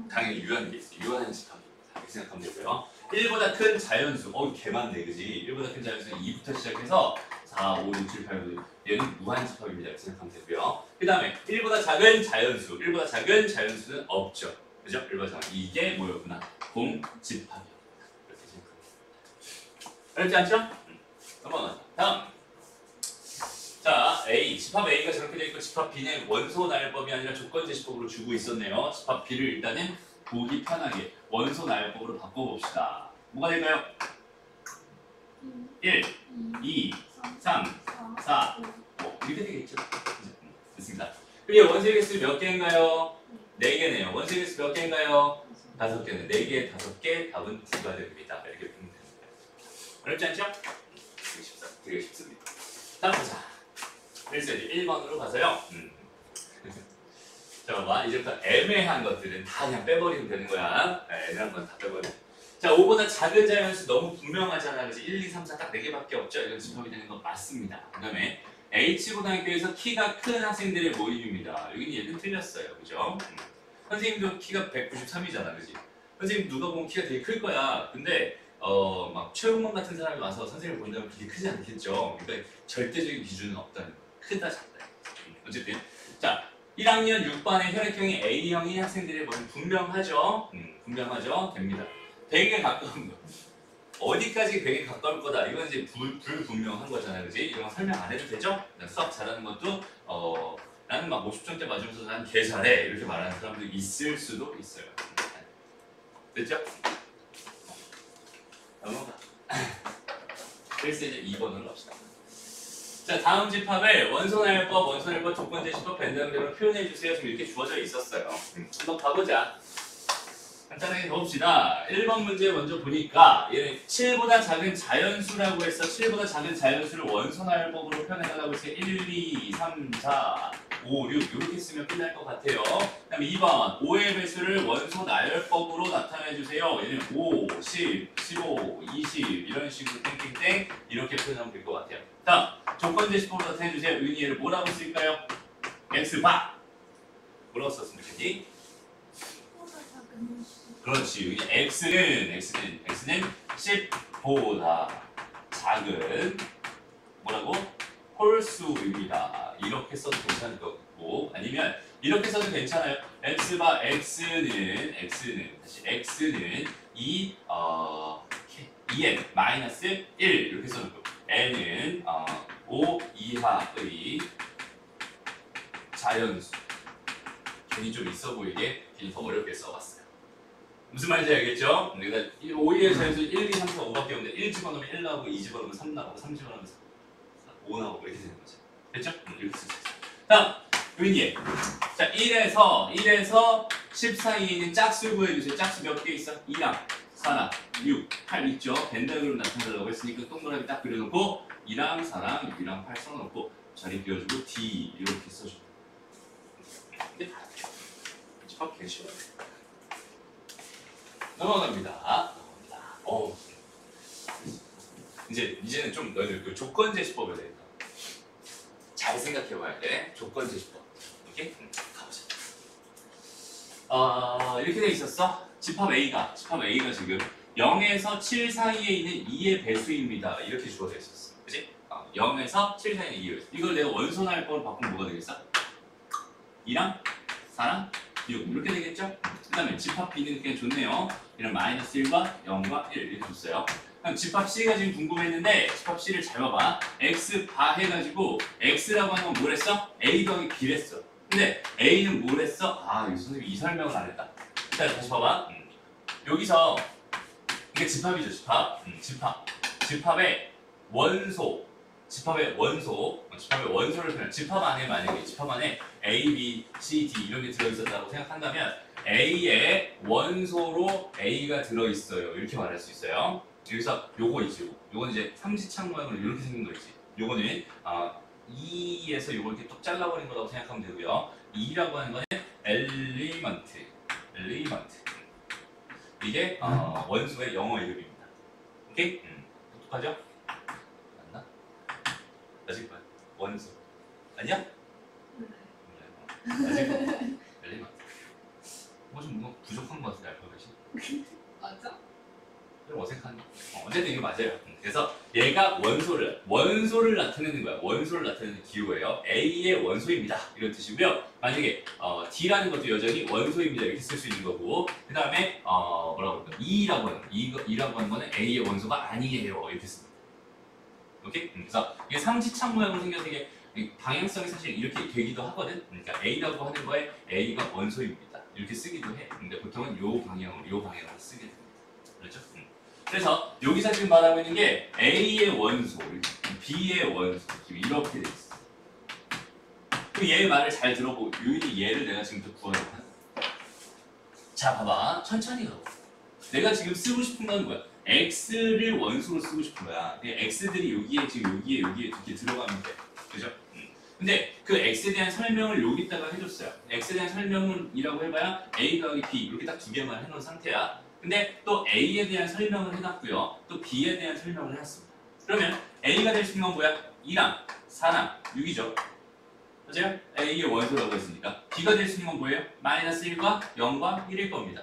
당연히 유한한 게 있어요. 유한한 집합입니다. 이렇게 생각하면 되고요. 1보다 큰 자연수, 개 많네, 그지? 1보다 큰 자연수 2부터 시작해서 4, 5, 6, 7, 8, 9, 얘는 무한 집합입니다. 이렇게 생각하면 되고요. 그 다음에 1보다 작은 자연수는 없죠. 그죠? 1보다 작은, 이게 뭐였구나? 공집합이었구나. 이렇게 생각합니다. 어렵지 않죠? 넘어가자. 다음. 자, A, 집합 A가 저렇게 되어 있고 집합 B는 원소 나열법이 아니라 조건제시법으로 주고 있었네요. 집합 B를 일단은 보기 편하게 원소 나열법으로 바꿔봅시다. 뭐가 될까요? 1, 2, 3, 4, 5 이렇게 되겠죠? 됐습니다. 그게 원소의 개수 몇 개인가요? 4개네요. 원소의 개수 몇 개인가요? 5개네. 4개, 5개, 답은 2가 됩니다. 이렇게 보면 됩니다. 어렵지 않죠? 되게 쉽습니다. 다음 보자. 1번으로 가서요. 잠깐만, 이제부터 애매한 것들은 다 그냥 빼버리면 되는 거야. 애매한 건 다 빼버려. 자, 5보다 작은 자연수 너무 분명하잖아. 그래서 1, 2, 3, 4 딱 4개밖에 없죠. 이건 집합이 되는 건 맞습니다. 그 다음에 H고등학교에서 키가 큰 학생들의 모임입니다. 여기는 얘는 틀렸어요. 그죠? 선생님도 키가 193이잖아. 그지? 선생님 누가 보면 키가 되게 클 거야. 근데 막 최용만 같은 사람이 와서 선생님을 본다면 그렇게 크지 않겠죠. 그러니까 절대적인 기준은 없다는 거. 크다 작다. 어쨌든 자, 1학년 6반의 혈액형이 A형인 학생들의 모습 분명하죠. 분명하죠. 됩니다. 100에 가까운 거. 어디까지 100에 가까울 거다. 이건 이제 불분명한 거잖아요. 그지? 이런 거 설명 안 해도 되죠? 수학 잘하는 것도 나는 막 50점대 맞으면서 난 개 잘해. 이렇게 말하는 사람도 있을 수도 있어요. 됐죠? 넘어가. 그래서 이제 2번으로 갑시다. 자, 다음 집합을 원소나열법, 조건제시법, 벤더그램으로 표현해주세요. 지금 이렇게 주어져 있었어요. 한번 가보자. 간단하게 가봅시다. 1번 문제 먼저 보니까 얘는 7보다 작은 자연수라고 해서 7보다 작은 자연수를 원소나열법으로 표현해달라고 해서 1, 2, 3, 4, 5, 6 이렇게 쓰면 끝날 것 같아요. 그 다음에 2번 5의 배수를 원소나열법으로 나타내주세요. 얘는 5, 10, 15, 20 이런 식으로 땡땡땡 이렇게 표현하면 될 것 같아요. 다음 조건제시법으로 나타내주세요. 여기 얘를 뭐라고 쓸까요? x바 뭐라고 썼으면 좋겠니? 보다 작은 수. 그렇지. 여기 x는 10보다 작은 뭐라고? 홀수입니다. 이렇게 써도 괜찮을 것 같고 아니면 이렇게 써도 괜찮아요. x는 다시 x는 2n 마이너스 1 이렇게 써놓고 n은 5 이하의 자연수. 괜히 좀 있어 보이게 괜히 더 어렵게 써봤어요. 무슨 말인지 알겠죠? 그러니까 5 이하의 자연수 1, 2, 3, 4, 5밖에 없는데 1 집어넣으면 1 나오고 2 집어넣으면 3 나오고 3 집어넣으면 5 나오고 이렇게 되는 거죠. 됐죠? 이렇게 쓸 수 있어요. 다음 요인예. 자 1에서 10 사이에 있는 짝수 구해주세요. 짝수 몇 개 있어? 2랑 4랑 6, 8 있죠? 벤다그램 나타내려고 했으니까 동그라미 딱 그려놓고 2랑 4랑 6이랑 8 써놓고 자리 비워주고 D 이렇게 써줘. 근데 집합 개 쉬워요. 넘어갑니다. 이제는 좀 너희들 그 조건 제시법에 대해서 잘 생각해봐야 돼. 조건 제시법. 오케이? 가보자. 이렇게 돼 있었어. 집합 A가 지금 0에서 7 사이에 있는 2의 배수입니다. 이렇게 주어져 있었어. 그치? 0에서 7 사이에 있는 2의 배수. 이걸 내가 원소날 걸 바꾸면 뭐가 되겠어? 2랑 4랑 6 이렇게 되겠죠? 그 다음에 집합 B는 그냥 좋네요. 이런 마이너스 1과 0과 1 이렇게 줬어요. 그럼 집합 C가 지금 궁금했는데 집합 C를 잘 봐봐. X 바 해가지고 X라고 하는 건 뭘 했어? A 더하기 B를 했어. 근데 A는 뭘 했어? 이 선생님이 이 설명을 안 했다. 자 다시 봐봐. 여기서 이게 집합이죠. 집합의 원소를 그냥 집합 안에 만약에 집합 안에 A, B, C, D 이런 게 들어있었다고 생각한다면 A의 원소로 A가 들어있어요. 이렇게 말할 수 있어요. 여기서 요거 있지. 요건 이제 삼지창 모양으로 이렇게 생긴 거 있지. 요거는 2에서 요걸 이렇게 뚝 잘라버린 거라고 생각하면 되고요. 2라고 하는 거는 엘리먼트. 이게 원소의 영어 이름입니다. 오케이? 똑똑하죠? 맞나? 아직 뭐야? 원소. 아니야? 네. 아직 엘리먼트. 뭔가 부족한 것 같은데 알파벳이. 맞아? 좀 어색하네. 어쨌든 이거 맞아요. 그래서 얘가 원소를 나타내는 거야. 원소를 나타내는 기호예요. A의 원소입니다. 이런 뜻이고요. 만약에 D라는 것도 여전히 원소입니다. 이렇게 쓸 수 있는 거고 그 다음에 뭐라고 할까? E라고 하는 거는 A의 원소가 아니에요. 이렇게 씁니다. 오케이? 그래서 이게 삼지창 모양으로 생겨서 이게 방향성이 사실 이렇게 되기도 하거든. 그러니까 A라고 하는 거에 A가 원소입니다. 이렇게 쓰기도 해. 근데 보통은 요 방향으로 쓰게 됩니다. 그렇죠? 그래서 여기서 지금 말하고 있는 게 A의 원소, B의 원소 이렇게 돼 있어. 그 얘 말을 잘 들어보고 유인이 얘를 내가 지금부터 구하려고 한다. 자 봐봐 천천히 가고 내가 지금 쓰고 싶은 건 뭐야? X를 원소로 쓰고 싶은 거야. X들이 여기에 이렇게 들어가면 돼. 그죠? 근데 그 X에 대한 설명을 여기다가 해줬어요. X에 대한 설명이라고 해봐야 A 더하기 B 이렇게 딱 두 개만 해놓은 상태야. 근데 또 A에 대한 설명을 해놨고요. 또 B에 대한 설명을 해놨습니다. 그러면 A가 될 수 있는 건 뭐야? 2랑 4랑 6이죠. 맞아요? A의 원소라고 했으니까. B가 될 수 있는 건 뭐예요? 마이너스 1과 0과 1일 겁니다.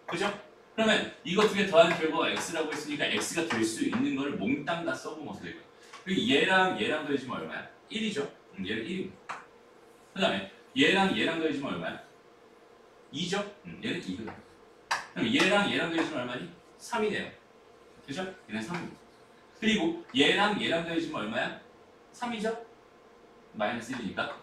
그죠? 그러면 이거 두 개 더한 결과가 X라고 했으니까 X가 될 수 있는 거를 몽땅 다 써보면 어떻게 될까요? 그리고 얘랑 더해지면 얼마야? 1이죠? 얘는 1입니다. 그 다음에 얘랑 더해지면 얼마야? 2죠? 얘는 2거든요. 그럼 얘랑 더해지면 얼마니? 3이네요. 그죠? 얘는 3입니다. 그리고 얘랑 더해지면 얼마야? 3이죠? 마이너스 1이니까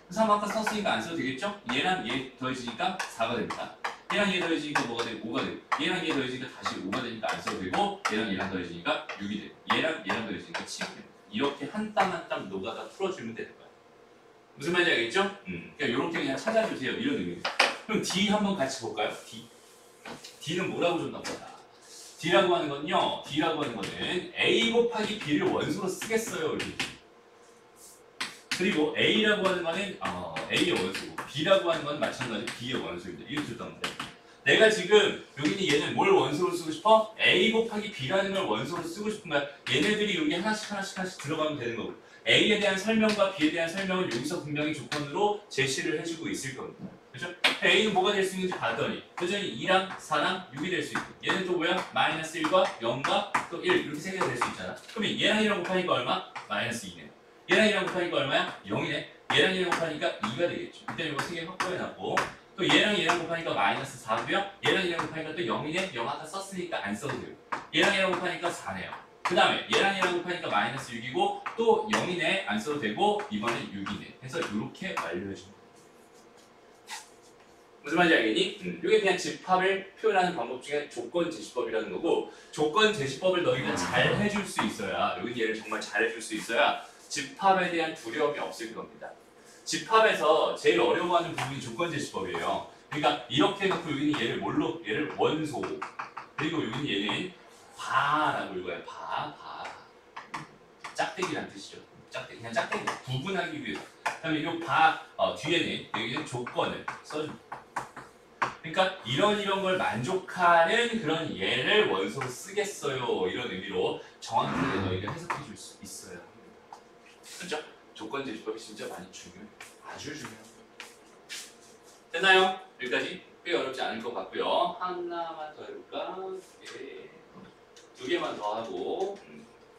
3 아까 썼으니까 안 써도 되겠죠? 얘랑 얘 더해지니까 4가 됩니다. 얘랑 얘 더해지니까 뭐가 되고 5가 되고 얘랑 얘 더해지니까 다시 5가 되니까 안 써도 되고 얘랑 더해지니까 6이 되고 얘랑 더해지니까 7이 됩니다. 이렇게 한 땀 한 땀 노가다 풀어주면 되는 거야. 무슨 말인지 알겠죠? 그러니까 이렇게 그냥 찾아주세요. 이런 의미입니다. 그럼 D 한번 같이 볼까요? D는 뭐라고 줬나 보다. D라고 하는 건요. D라고 하는 거는 A 곱하기 B를 원소로 쓰겠어요. 이렇게. 그리고 A라고 하는 거는 A의 원소고 B라고 하는 건 마찬가지 B의 원소입니다. 이렇게 줬단 말이에요. 내가 지금 여기는 얘는 뭘 원소로 쓰고 싶어? A 곱하기 B라는 걸 원소로 쓰고 싶은 거야. 얘네들이 여기 하나씩 들어가면 되는 거고 A에 대한 설명과 B에 대한 설명을 여기서 분명히 조건으로 제시를 해주고 있을 겁니다. 그렇죠? A는 뭐가 될 수 있는지 봤더니 여전히 2랑 4랑 6이 될 수 있고 얘는 또 뭐야? -1과 0과 또 1 이렇게 세 개가 될 수 있잖아. 그러면 얘랑 1이랑 곱하니까 얼마? -2네. 얘랑 1이랑 곱하니까 얼마야? 0이네. 얘랑 1이랑 곱하니까 2가 되겠죠. 일단 이거 세 개 확보해놨고 또 얘랑 얘랑 곱하니까 -4고요. 얘랑 얘랑 곱하니까 또 0이네. 0 아까 썼으니까 안 써도 돼요. 얘랑 얘랑 곱하니까 4네요. 그 다음에 얘랑 얘랑 곱하니까 -6이고 또 0이네. 안 써도 되고 이번엔 6이네. 해서 이렇게 완료해줍니다. 무슨 말인지 알겠니? 이게 그냥 집합을 표현하는 방법 중에 조건 제시법이라는 거고 조건 제시법을 너희가 잘 해줄 수 있어야 여기 얘를 정말 잘 해줄 수 있어야 집합에 대한 두려움이 없을 겁니다. 집합에서 제일 어려워하는 부분이 조건 제시법이에요. 그러니까 이렇게 해놓고 여기는 얘를 뭘로? 얘를 원소 그리고 여기는 얘는 바라고 읽어요. 바 짝대기란 뜻이죠. 짝대기 그냥 짝대기 구분하기 위해서. 그다음에 이 바 뒤에는 여기는 조건을 써줍니다. 그러니까 이런 걸 만족하는 그런 예를 원소로 쓰겠어요. 이런 의미로 정확하게 너희가 해석해 줄 수 있어야 합니다. 그렇죠? 조건 제시법이 진짜 많이 중요해요. 아주 중요해요. 됐나요? 여기까지 꽤 어렵지 않을 것 같고요. 하나만 더 해볼까? 예. 두 개만 더 하고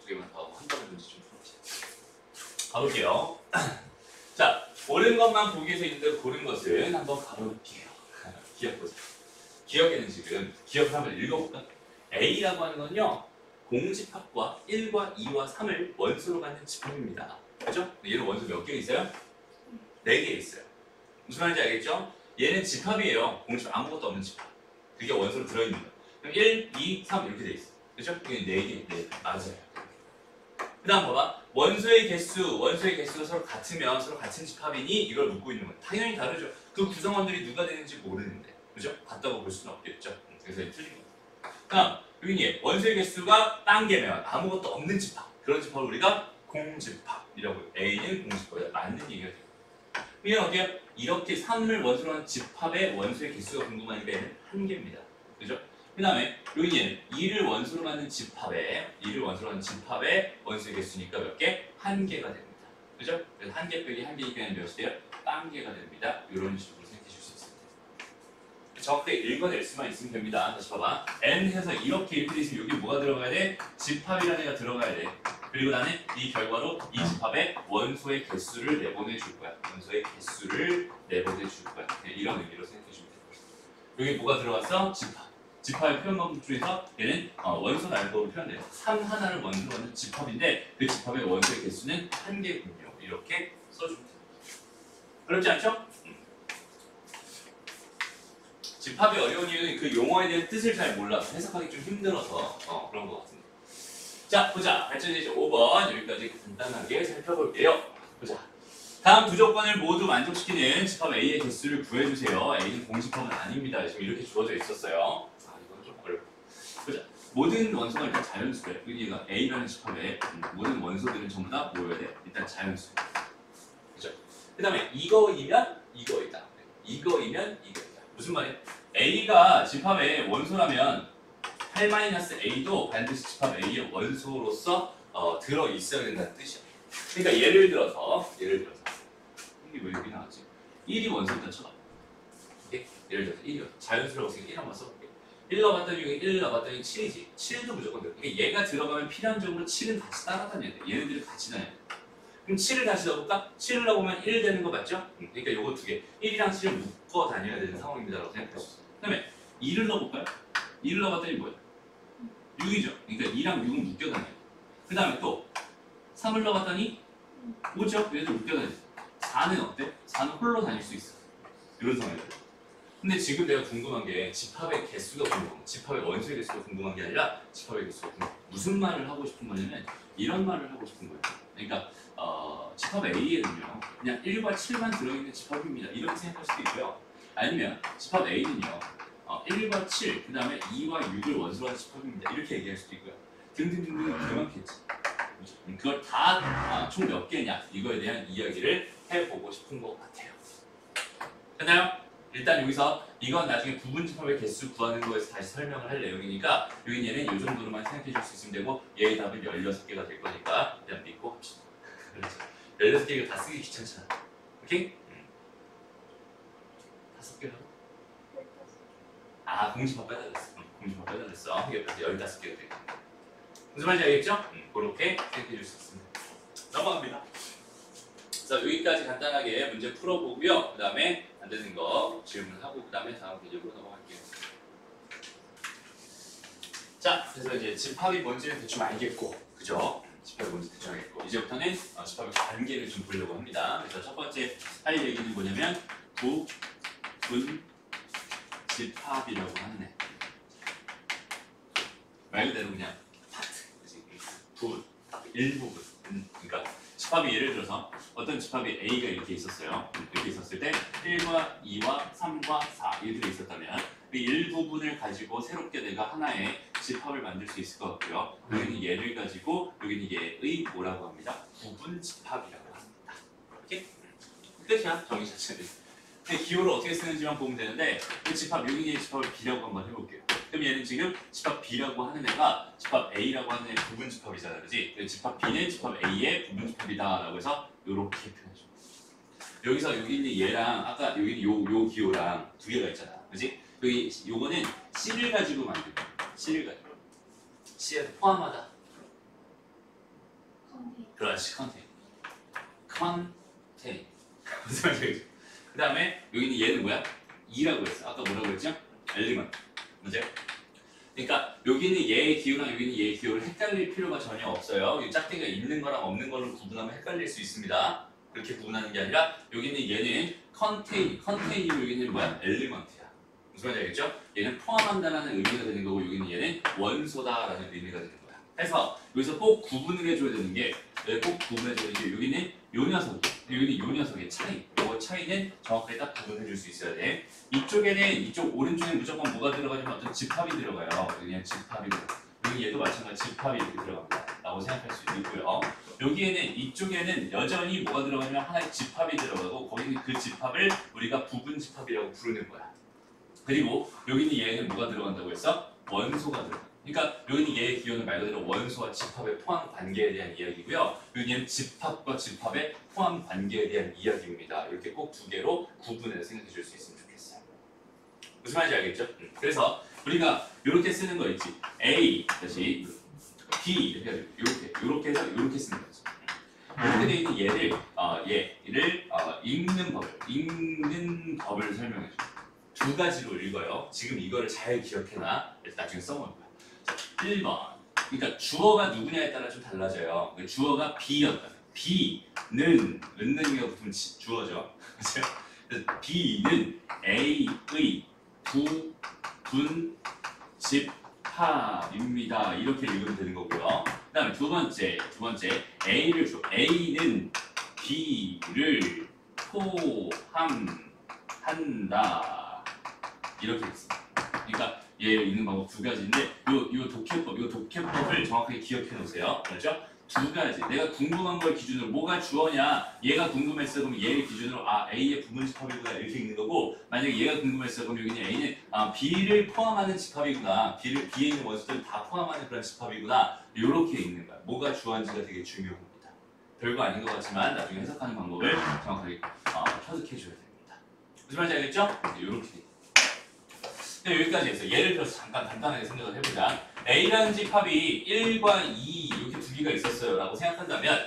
두 개만 더 하고 한 번에 문제 좀 풀어보자. 가볼게요. 자, 옳은 것만 보기 위해서 있는데 고른 것은 한번 가볼게요. 기억 보자. 기억에는 지금 기억을 한번 읽어볼까? A라고 하는 건요. 공집합과 1과 2와 3을 원소로 갖는 집합입니다. 그죠? 얘는 원소 몇 개 있어요? 4개 있어요. 무슨 말인지 알겠죠? 얘는 집합이에요. 공집합 아무것도 없는 집합. 그게 원소로 들어있는 거예요. 그럼 1, 2, 3 이렇게 돼 있어. 그죠? 이게 4개. 네, 맞아요. 그 다음 봐봐. 원소의 개수가 서로 같으면 서로 같은 집합이니 이걸 묻고 있는 거예요. 당연히 다르죠. 그 구성원들이 누가 되는지 모르는데. 그죠? 같다고 볼 수는 없겠죠. 그래서 틀린 거예요. 다음, 여기는 원소의 개수가 딴 개면 아무것도 없는 집합. 그런 집합을 우리가 공집합이라고 해요. A는 공집합이다. 맞는 얘기가 돼요. 이게 어때요? 이렇게 3을 원소로 한 집합의 원소의 개수가 궁금하니까 얘는 한 개입니다. 그죠? 그 다음에 여기는 2를 원소로 갖는 집합의 원소의 개수니까 몇 개? 한 개가 됩니다. 그죠? 그래서 한 개 빼기 한 개니까 몇이 돼요? 딴 개가 됩니다. 이런 식으로 생각해 줄 수 있습니다. 정확하게 읽어낼 수만 있으면 됩니다. 다시 봐봐. n 해서 이렇게 돼 있으면 여기 뭐가 들어가야 돼? 집합이라는 애가 들어가야 돼. 그리고 나는 이 결과로 이 집합의 원소의 개수를 내보내 줄 거야. 원소의 개수를 내보내 줄 거야. 네, 이런 의미로 생각해 주면 됩니다. 여기 뭐가 들어갔어? 집합의 표현 방법 중에서 얘는 원소 날법으로 표현돼요. 3 하나를 원소로 하는 집합인데 그 집합의 원소의 개수는 한 개군요. 이렇게 써주면 됩니다. 어렵지 않죠? 집합이 어려운 이유는 그 용어에 대한 뜻을 잘 몰라서 해석하기 좀 힘들어서 그런 것 같습니다. 자, 보자. 발전제시 5번 여기까지 간단하게 살펴볼게요. 보자. 다음 두 조건을 모두 만족시키는 집합 A의 개수를 구해주세요. A는 공집합은 아닙니다. 지금 이렇게 주어져 있었어요. 이건 좀 어렵고. 보자. 모든 원소가 일단 자연수예요. 여기가 A라는 집합에 모든 원소들은 전부 다 모여야 돼. 일단 자연수. 그죠? 그 다음에 이거이면 이거이다. 이거이면 이거이다. 무슨 말이야? A가 집합의 원소라면 8-A도 반드시 집합 A의 원소로서 들어있어야 된다는 뜻이야. 그러니까 예를 들어서 이게 왜 여기 나왔지? 1이 원소다 쳐봐. 오케이? 예를 들어서 1이요. 자연수라고 쓰니까 1 한번 써볼게. 1 넣어봤더니 여기 1 넣어봤더니 7이지. 7도 무조건 들어. 그러니까 얘가 들어가면 필연적으로 7은 같이 따라다녀야 돼. 얘네들이 같이 다녀야 돼. 그럼 7을 다시 넣어볼까? 7을 넣어보면 1 되는 거 맞죠? 그러니까 요거 두 개. 1이랑 7을 묶어 다녀야 되는 상황입니다. 라고 생각할 수 있어요. 그 다음에 2를 넣어볼까요? 2를 넣어봤더니 뭐야? 6이죠. 그러니까 2랑 6은 묶여 다녀요. 그 다음에 또 3을 넣어봤더니 5죠? 얘도 묶여 다녀요. 4는 어때? 4는 홀로 다닐 수 있어. 이런 상황이에요. 근데 지금 내가 궁금한 게 집합의 개수가 궁금해. 집합의 원소의 개수가 궁금한 게 아니라 집합의 개수가 궁금해. 무슨 말을 하고 싶은 거냐면 이런 말을 하고 싶은 거예요. 그러니까 집합 A에는요 그냥 1과 7만 들어있는 집합입니다. 이렇게 생각할 수도 있고요. 아니면 집합 A는요 1과 7, 그 다음에 2와 6을 원소로 한 집합입니다. 이렇게 얘기할 수도 있고요. 등등등등 그만겠지. 그걸 다 총 몇 개냐 이거에 대한 이야기를 해보고 싶은 것 같아요. 됐나요? 일단 여기서 이건 나중에 부분 집합의 개수 구하는 거에서 다시 설명을 할 내용이니까 여기 얘는 이 정도로만 생각해 줄 수 있으면 되고 얘의 답은 16개가 될 거니까 일단 믿고 합시다. 그렇죠. 16개가 다 쓰기 귀찮잖아. 오케이? 5개라고? 아, 공집합 빼달랬어. 공집합 빼달랬어. 옆에서 15개가 돼. 무슨 말인지 알겠죠? 그렇게 생각해 줄 수 있습니다. 넘어갑니다. 자, 여기까지 간단하게 문제 풀어보고요. 그 다음에 안 되는 거 질문하고 그 다음에 다음 페이지로 넘어갈게요. 자, 그래서 이제 집합이 뭔지는 대충 알겠고, 그죠? 집합이 뭔지 대충 알겠고, 이제부터는 집합의 관계를 좀 보려고 합니다. 그래서 첫 번째 할 얘기는 뭐냐면 부분 집합이라고 하는 애. 말 그대로 그냥 파트, 부분, 일부분. 그러니까 집합이 예를 들어서 어떤 집합이 A가 이렇게 있었어요. 이렇게 있었을 때 1과 2와 3과 4 이렇게 있었다면 그 일부분을 가지고 새롭게 내가 하나의 집합을 만들 수 있을 것 같고요. 여기는 얘를 가지고 여기는 얘의 뭐라고 합니다? 부분 집합이라고 합니다. 이렇게 끝이야 정의 자체는. 근데 기호를 어떻게 쓰는지만 보면 되는데 그 집합 여기의 집합을 B라고 한번 해볼게요. 그럼 얘는 지금 집합 B라고 하는 애가 집합 A라고 하는 애 부분 집합이잖아, 그렇지? 집합 B는 집합 A의 부분 집합이다라고 해서 이렇게 표현해줘. 여기서 여기 있는 얘랑 아까 여기 있는 요 기호랑 두 개가 있잖아, 그렇지? 여기 요거는 C를 가지고 만든 거야. C를 가지고. C에 포함하다. 그렇지, 컨테인. 컨테인. 무슨 말인지 알겠지? 그 다음에 여기 있는 얘는 뭐야? 2라고 했어. 아까 뭐라고 했죠? 엘리먼트. 맞아요? 그러니까 여기는 얘의 기호랑 여기는 얘의 기호를 헷갈릴 필요가 전혀 없어요. 이 짝대기가 있는 거랑 없는 거를 구분하면 헷갈릴 수 있습니다. 그렇게 구분하는 게 아니라 여기는 얘는 컨테인이고 여기는 뭐야? 엘리먼트야. 무슨 말인지 알겠죠? 얘는 포함한다라는 의미가 되는 거고 여기는 얘는 원소다라는 의미가 되는 거야. 해서 여기서 꼭 구분을 해줘야 되는 게 꼭 구분해줘야 되는 게 여기는 요 녀석, 여기는 요 녀석의 차이. 요 차이는 정확하게 딱 구분해 줄 수 있어야 돼. 이쪽에는 이쪽 오른쪽에 무조건 뭐가 들어가냐면 어떤 집합이 들어가요. 그냥 집합이 들어가. 여기 얘도 마찬가지 집합이 이렇게 들어갑니다. 라고 생각할 수 있고요. 여기에는 이쪽에는 여전히 뭐가 들어가냐면 하나의 집합이 들어가고 거기는 그 집합을 우리가 부분 집합이라고 부르는 거야. 그리고 여기는 얘는 뭐가 들어간다고 했어? 원소가 들어가. 그러니까 여기는 얘의 기호는 말 그대로 원소와 집합의 포함 관계에 대한 이야기고요. 여기는 집합과 집합의 포함 관계에 대한 이야기입니다. 이렇게 꼭 두 개로 구분해서 생각해 줄 수 있으면 좋겠어요. 무슨 말인지 알겠죠? 그래서 우리가 이렇게 쓰는 거 있지. A 다시 B 이렇게 해서 이렇게 쓰는 거지. 이렇게 돼 있는 얘를 읽는 법을 설명해 줘. 두 가지로 읽어요. 지금 이거를 잘 기억해놔. 나중에 써먹을 거야. 1번. 그러니까 주어가 누구냐에 따라 좀 달라져요. 주어가 B였다. B는 은능이가 붙으면 주어죠. 그래서 B는 A의 부분 집합입니다. 이렇게 읽으면 되는 거고요. 그 다음에 두 번째 A를 줘. A는 B를 포함한다. 이렇게 있습니다. 그러니까 얘를 읽는 방법 두 가지인데 요 독해법을 정확하게 기억해 놓으세요. 그렇죠? 두 가지. 내가 궁금한 걸 기준으로 뭐가 주어냐? 얘가 궁금했어 그러면 얘를 기준으로 A의 부분 집합이구나 이렇게 읽는 거고 만약에 얘가 궁금했어 그럼 여기는 A는 B를 포함하는 집합이구나. B에 있는 원소들을 다 포함하는 그런 집합이구나. 이렇게 읽는 거야. 뭐가 주어인지가 되게 중요합니다. 별거 아닌 것 같지만 나중에 해석하는 방법을 정확하게 터득해 줘야 됩니다. 무슨 말인지 알겠죠? 이렇게. 네, 여기까지 해서 예를 들어서 잠깐 간단하게 생각을 해보자. A라는 집합이 1과 2 이렇게 두 개가 있었어요 라고 생각한다면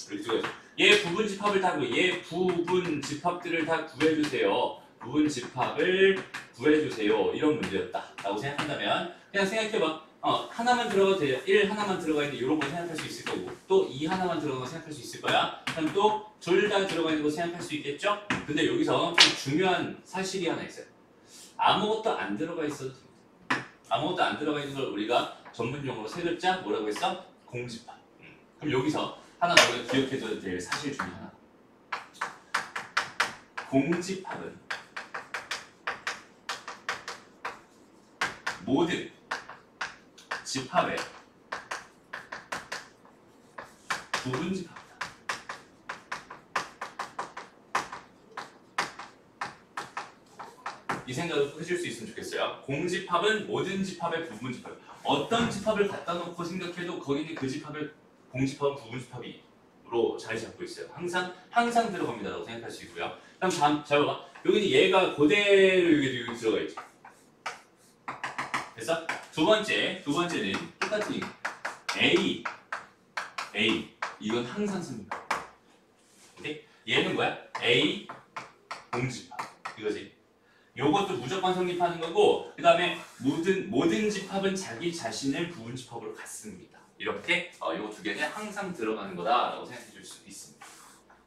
이렇게 두 가지. 얘 부분 집합을 다 얘 부분 집합들을 다 구해주세요. 부분 집합을 구해주세요. 이런 문제였다 라고 생각한다면 그냥 생각해봐. 하나만 들어가도 돼요. 1 하나만 들어가 있는 이런 거 생각할 수 있을 거고 또 2 하나만 들어가는 거 생각할 수 있을 거야. 그럼 또 둘 다 들어가 있는 거 생각할 수 있겠죠? 근데 여기서 좀 중요한 사실이 하나 있어요. 아무것도 안 들어가 있어도 됩니다. 아무것도 안 들어가 있는 걸 우리가 전문용어로 세 글자 뭐라고 했어? 공집합. 그럼 여기서 하나 우리가 기억해둬야 될 사실 중에 하나. 공집합은 모든 집합의 부분 집합. 이 생각을 해줄 수 있으면 좋겠어요. 공집합은 모든 집합의 부분 집합. 어떤 집합을 갖다 놓고 생각해도 거기는 그 집합의 공집합은 부분 집합이 집합으로 자리 잡고 있어요. 항상 들어갑니다라고 생각할 수 있고요. 그럼 잘 봐봐. 여기는 얘가 그대로 여기 들어가 있죠. 그래서 두 번째는 똑같은 이거. A 이건 항상 씁니다. 오케이? 얘는 뭐야? A 공집합 이거지. 요것도 무조건 성립하는 거고, 그 다음에 모든 집합은 자기 자신을 부분 집합으로 갖습니다. 이렇게 요 두 개는 항상 들어가는 거다라고 생각해 줄 수 있습니다.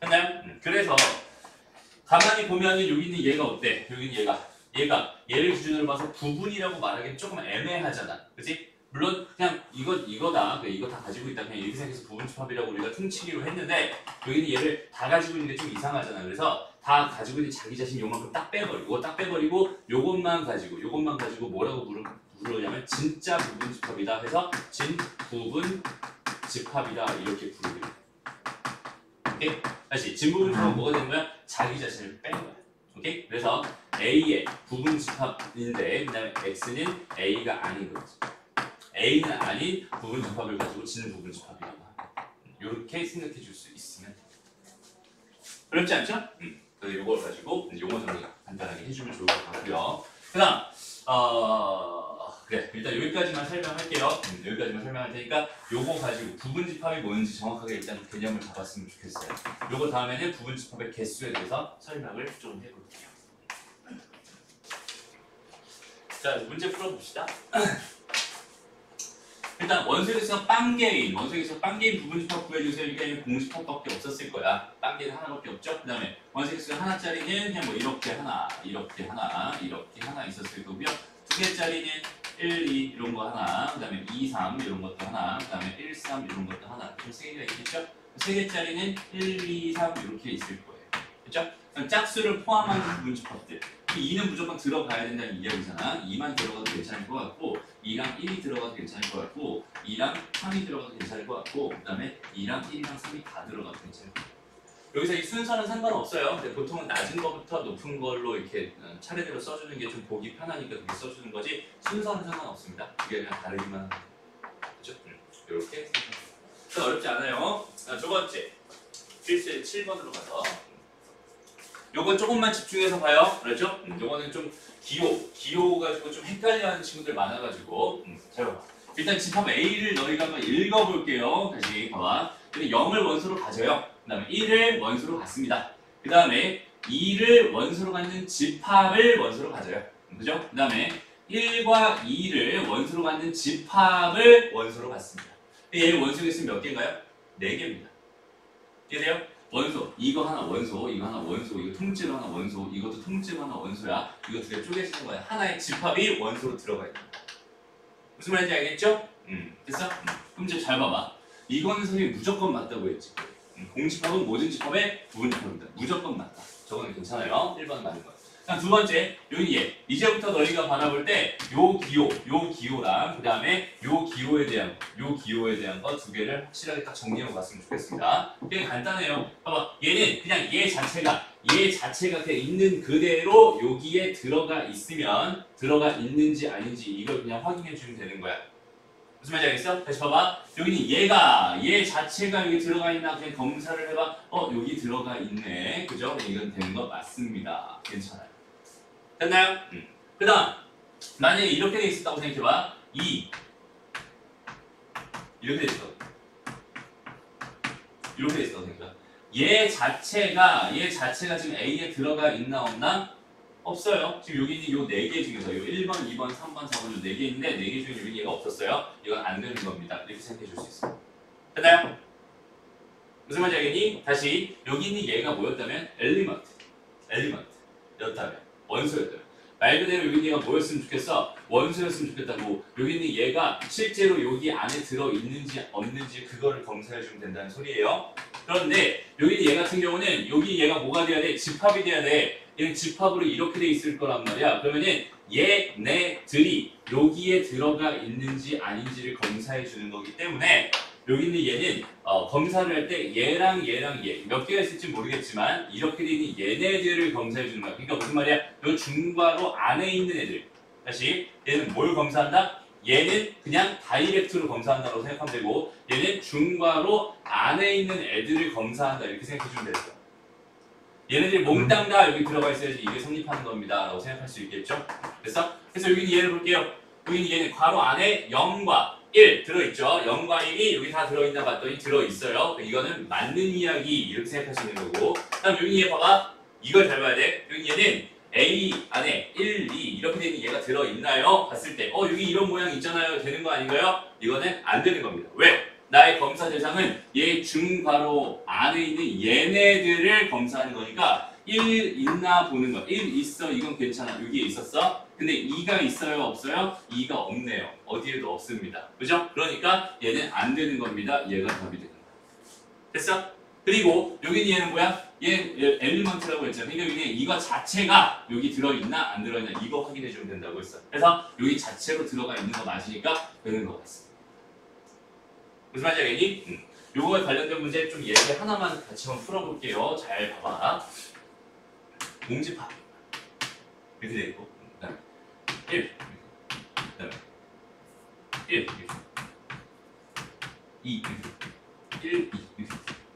됐나요? 그래서 가만히 보면은 여기는 얘가 어때? 여기는 얘가 얘를 기준으로 봐서 부분이라고 말하기는 조금 애매하잖아. 그치? 물론 그냥 이거다 이거 다 가지고 있다 그냥 이렇게 생각해서 부분 집합이라고 우리가 퉁치기로 했는데, 여기는 얘를 다 가지고 있는 게 좀 이상하잖아. 그래서 다 가지고 있는 자기 자신 요만큼 딱 빼버리고 요것만 가지고 뭐라고 부르냐면 진짜 부분 집합이다 해서 진부분 집합이다 이렇게 부르기로. 오케이? 다시 진부분 집합은 뭐가 되는 거야? 자기 자신을 뺀 거야. 오케이? 그래서 A의 부분 집합인데 그다음에 X는 A가 아닌 거지. A는 아닌 부분 집합을 가지고 진부분 집합이라고 합니다. 이렇게 생각해 줄 수 있으면 됩니다. 어렵지 않죠? 그래서 이걸 가지고 용어 정리 간단하게 해주면 좋을 것 같고요. 그다음 그래 일단 여기까지만 설명할게요. 여기까지만 설명할 테니까 요거 가지고 부분 집합이 뭔지 정확하게 일단 개념을 잡았으면 좋겠어요. 요거 다음에는 부분 집합의 개수에 대해서 설명을 좀 해볼게요. 자 문제 풀어봅시다. 일단 원소에서 빵게임 부분 집합 구해주세요. 이게 공집합밖에 없었을 거야. 빵게임 하나밖에 없죠. 그 다음에 원소에서 하나짜리는 그냥 뭐 이렇게 하나 있었을 거고요. 두 개짜리는 1, 2 이런 거 하나, 그 다음에 2, 3 이런 것도 하나, 그 다음에 1, 3 이런 것도 하나. 좀 세 개가 있겠죠. 세 개짜리는 1, 2, 3 이렇게 있을 거예요. 그렇죠? 그럼 짝수를 포함한 부분 집합들. 2는 무조건 들어가야 된다는 이야기잖아. 2만 들어가도 괜찮을 것 같고 2랑 1이 들어가도 괜찮을 것 같고 2랑 3이 들어가도 괜찮을 것 같고 그 다음에 2랑 1이랑 3이 다 들어가도 괜찮을 것 같고 여기서 이 순서는 상관없어요. 근데 보통은 낮은 거부터 높은 걸로 이렇게 차례대로 써주는 게 좀 보기 편하니까 그렇게 써주는 거지 순서는 상관없습니다. 이게 그냥 다르기만 합니다. 그렇죠? 이렇게 생각합니다. 어렵지 않아요. 두 번째 필수의 7번으로 가서 요건 조금만 집중해서 봐요. 그렇죠? 요거는 좀 기호 가지고 좀 헷갈려하는 친구들 많아가지고 잘 봐봐. 일단 집합 A를 너희가 한번 읽어볼게요. 다시 봐봐. 근데 0을 원소로 가져요. 그 다음에 1을 원소로 갖습니다. 그 다음에 2를 원소로 갖는 집합을 원소로 가져요. 그죠? 그 다음에 1과 2를 원소로 갖는 집합을 원소로 갖습니다. 얘 원소가 있으면 몇 개인가요? 4개입니다. 이해돼요? 원소, 이거 하나 원소, 이거 하나 원소, 이거 통째로 하나 원소, 이것도 통째로 하나 원소야. 이거 두 개 쪼개지는 거야. 하나의 집합이 원소로 들어가 있는 거야. 무슨 말인지 알겠죠? 됐어? 그럼 이제 잘 봐봐. 이거는 선생님이 무조건 맞다고 했지. 공집합은 모든 집합의 부분 집합입니다. 무조건 맞다. 저거는 괜찮아요. 1번 맞는 거야. 자, 두 번째, 여기 얘. 이제부터 너희가 바라볼 때 요 기호랑 그 다음에 요 기호에 대한 거 두 개를 확실하게 딱 정리하고 갔으면 좋겠습니다. 그냥 간단해요. 봐봐, 얘는 그냥 얘 자체가 그냥 있는 그대로 여기에 들어가 있으면 들어가 있는지 아닌지 이걸 그냥 확인해 주면 되는 거야. 무슨 말인지 알겠어? 다시 봐봐. 여기는 얘 자체가 여기 들어가 있나 그냥 검사를 해봐. 여기 들어가 있네. 그죠? 이건 되는 거 맞습니다. 괜찮아요. 됐나요? 그 다음 만약에 이렇게 돼 있었다고 생각해봐. 이렇게 돼 있었다고 생각해봐. 얘 자체가 지금 A에 들어가 있나 없나? 없어요. 지금 여기 있는 요 4개 중에서 요 1번, 2번, 3번, 4번 요 4개 있는데 4개 중에 여기 얘가 없었어요. 이건 안 되는 겁니다. 이렇게 생각해 줄 수 있어요. 됐나요? 무슨 말인지 알겠니? 다시 여기 있는 얘가 뭐였다면 엘리먼트였다면 원소였다면 말 그대로 여기 있는 얘가 뭐였으면 좋겠어? 원소였으면 좋겠다고. 여기 있는 얘가 실제로 여기 안에 들어있는지 없는지 그거를 검사해 주면 된다는 소리예요. 그런데 여기 있는 얘 같은 경우는 여기 얘가 뭐가 돼야 돼? 집합이 돼야 돼. 얘는 집합으로 이렇게 돼 있을 거란 말이야. 그러면은 얘네들이 여기에 들어가 있는지 아닌지를 검사해 주는 거기 때문에 여기 있는 얘는 검사를 할 때 얘랑 얘 몇 개가 있을지 모르겠지만 이렇게 돼 있는 얘네들을 검사해 주는 거야. 그러니까 무슨 말이야? 요 중괄호 안에 있는 애들. 다시 얘는 뭘 검사한다? 얘는 그냥 다이렉트로 검사한다고 생각하면 되고 얘는 중괄호 안에 있는 애들을 검사한다 이렇게 생각해주면 되죠. 얘네들이 몽땅 다 여기 들어가 있어야지 이게 성립하는 겁니다 라고 생각할 수 있겠죠. 됐어? 그래서 여기는 얘를 볼게요. 여기는 얘는 괄호 안에 0과 1 들어있죠. 0과 1이 여기 다 들어있나 봤더니 들어있어요. 이거는 맞는 이야기 이렇게 생각할 수 있는 거고 다음 여기 얘 봐봐. 이걸 잘 봐야 돼. 여기 얘는 A 안에 1, 2 이렇게 되는 얘가 들어있나요? 봤을 때 여기 이런 모양 있잖아요. 되는 거 아닌가요? 이거는 안 되는 겁니다. 왜? 나의 검사 대상은 얘 중괄호 안에 있는 얘네들을 검사하는 거니까 1 있나 보는 거. 1 있어. 이건 괜찮아. 여기에 있었어. 근데 2가 있어요? 없어요? 2가 없네요. 어디에도 없습니다. 그죠? 그러니까 얘는 안 되는 겁니다. 얘가 답이 되는 거야. 됐어? 그리고 여기는 얘는 뭐야? 얘 엘리먼트라고 했잖아. 그러니까 여기는 이거 자체가 여기 들어있나 안 들어있나 이거 확인해 주면 된다고 했어. 그래서 여기 자체로 들어가 있는 거 맞으니까 되는 것 같습니다. 무슨 말인지 알겠니? 요거에 관련된 문제 좀 예제 하나만 같이 한번 풀어볼게요. 잘 봐봐. 공집합 이렇게 돼 있고 그다음에 1 그다음에 1 2 1 2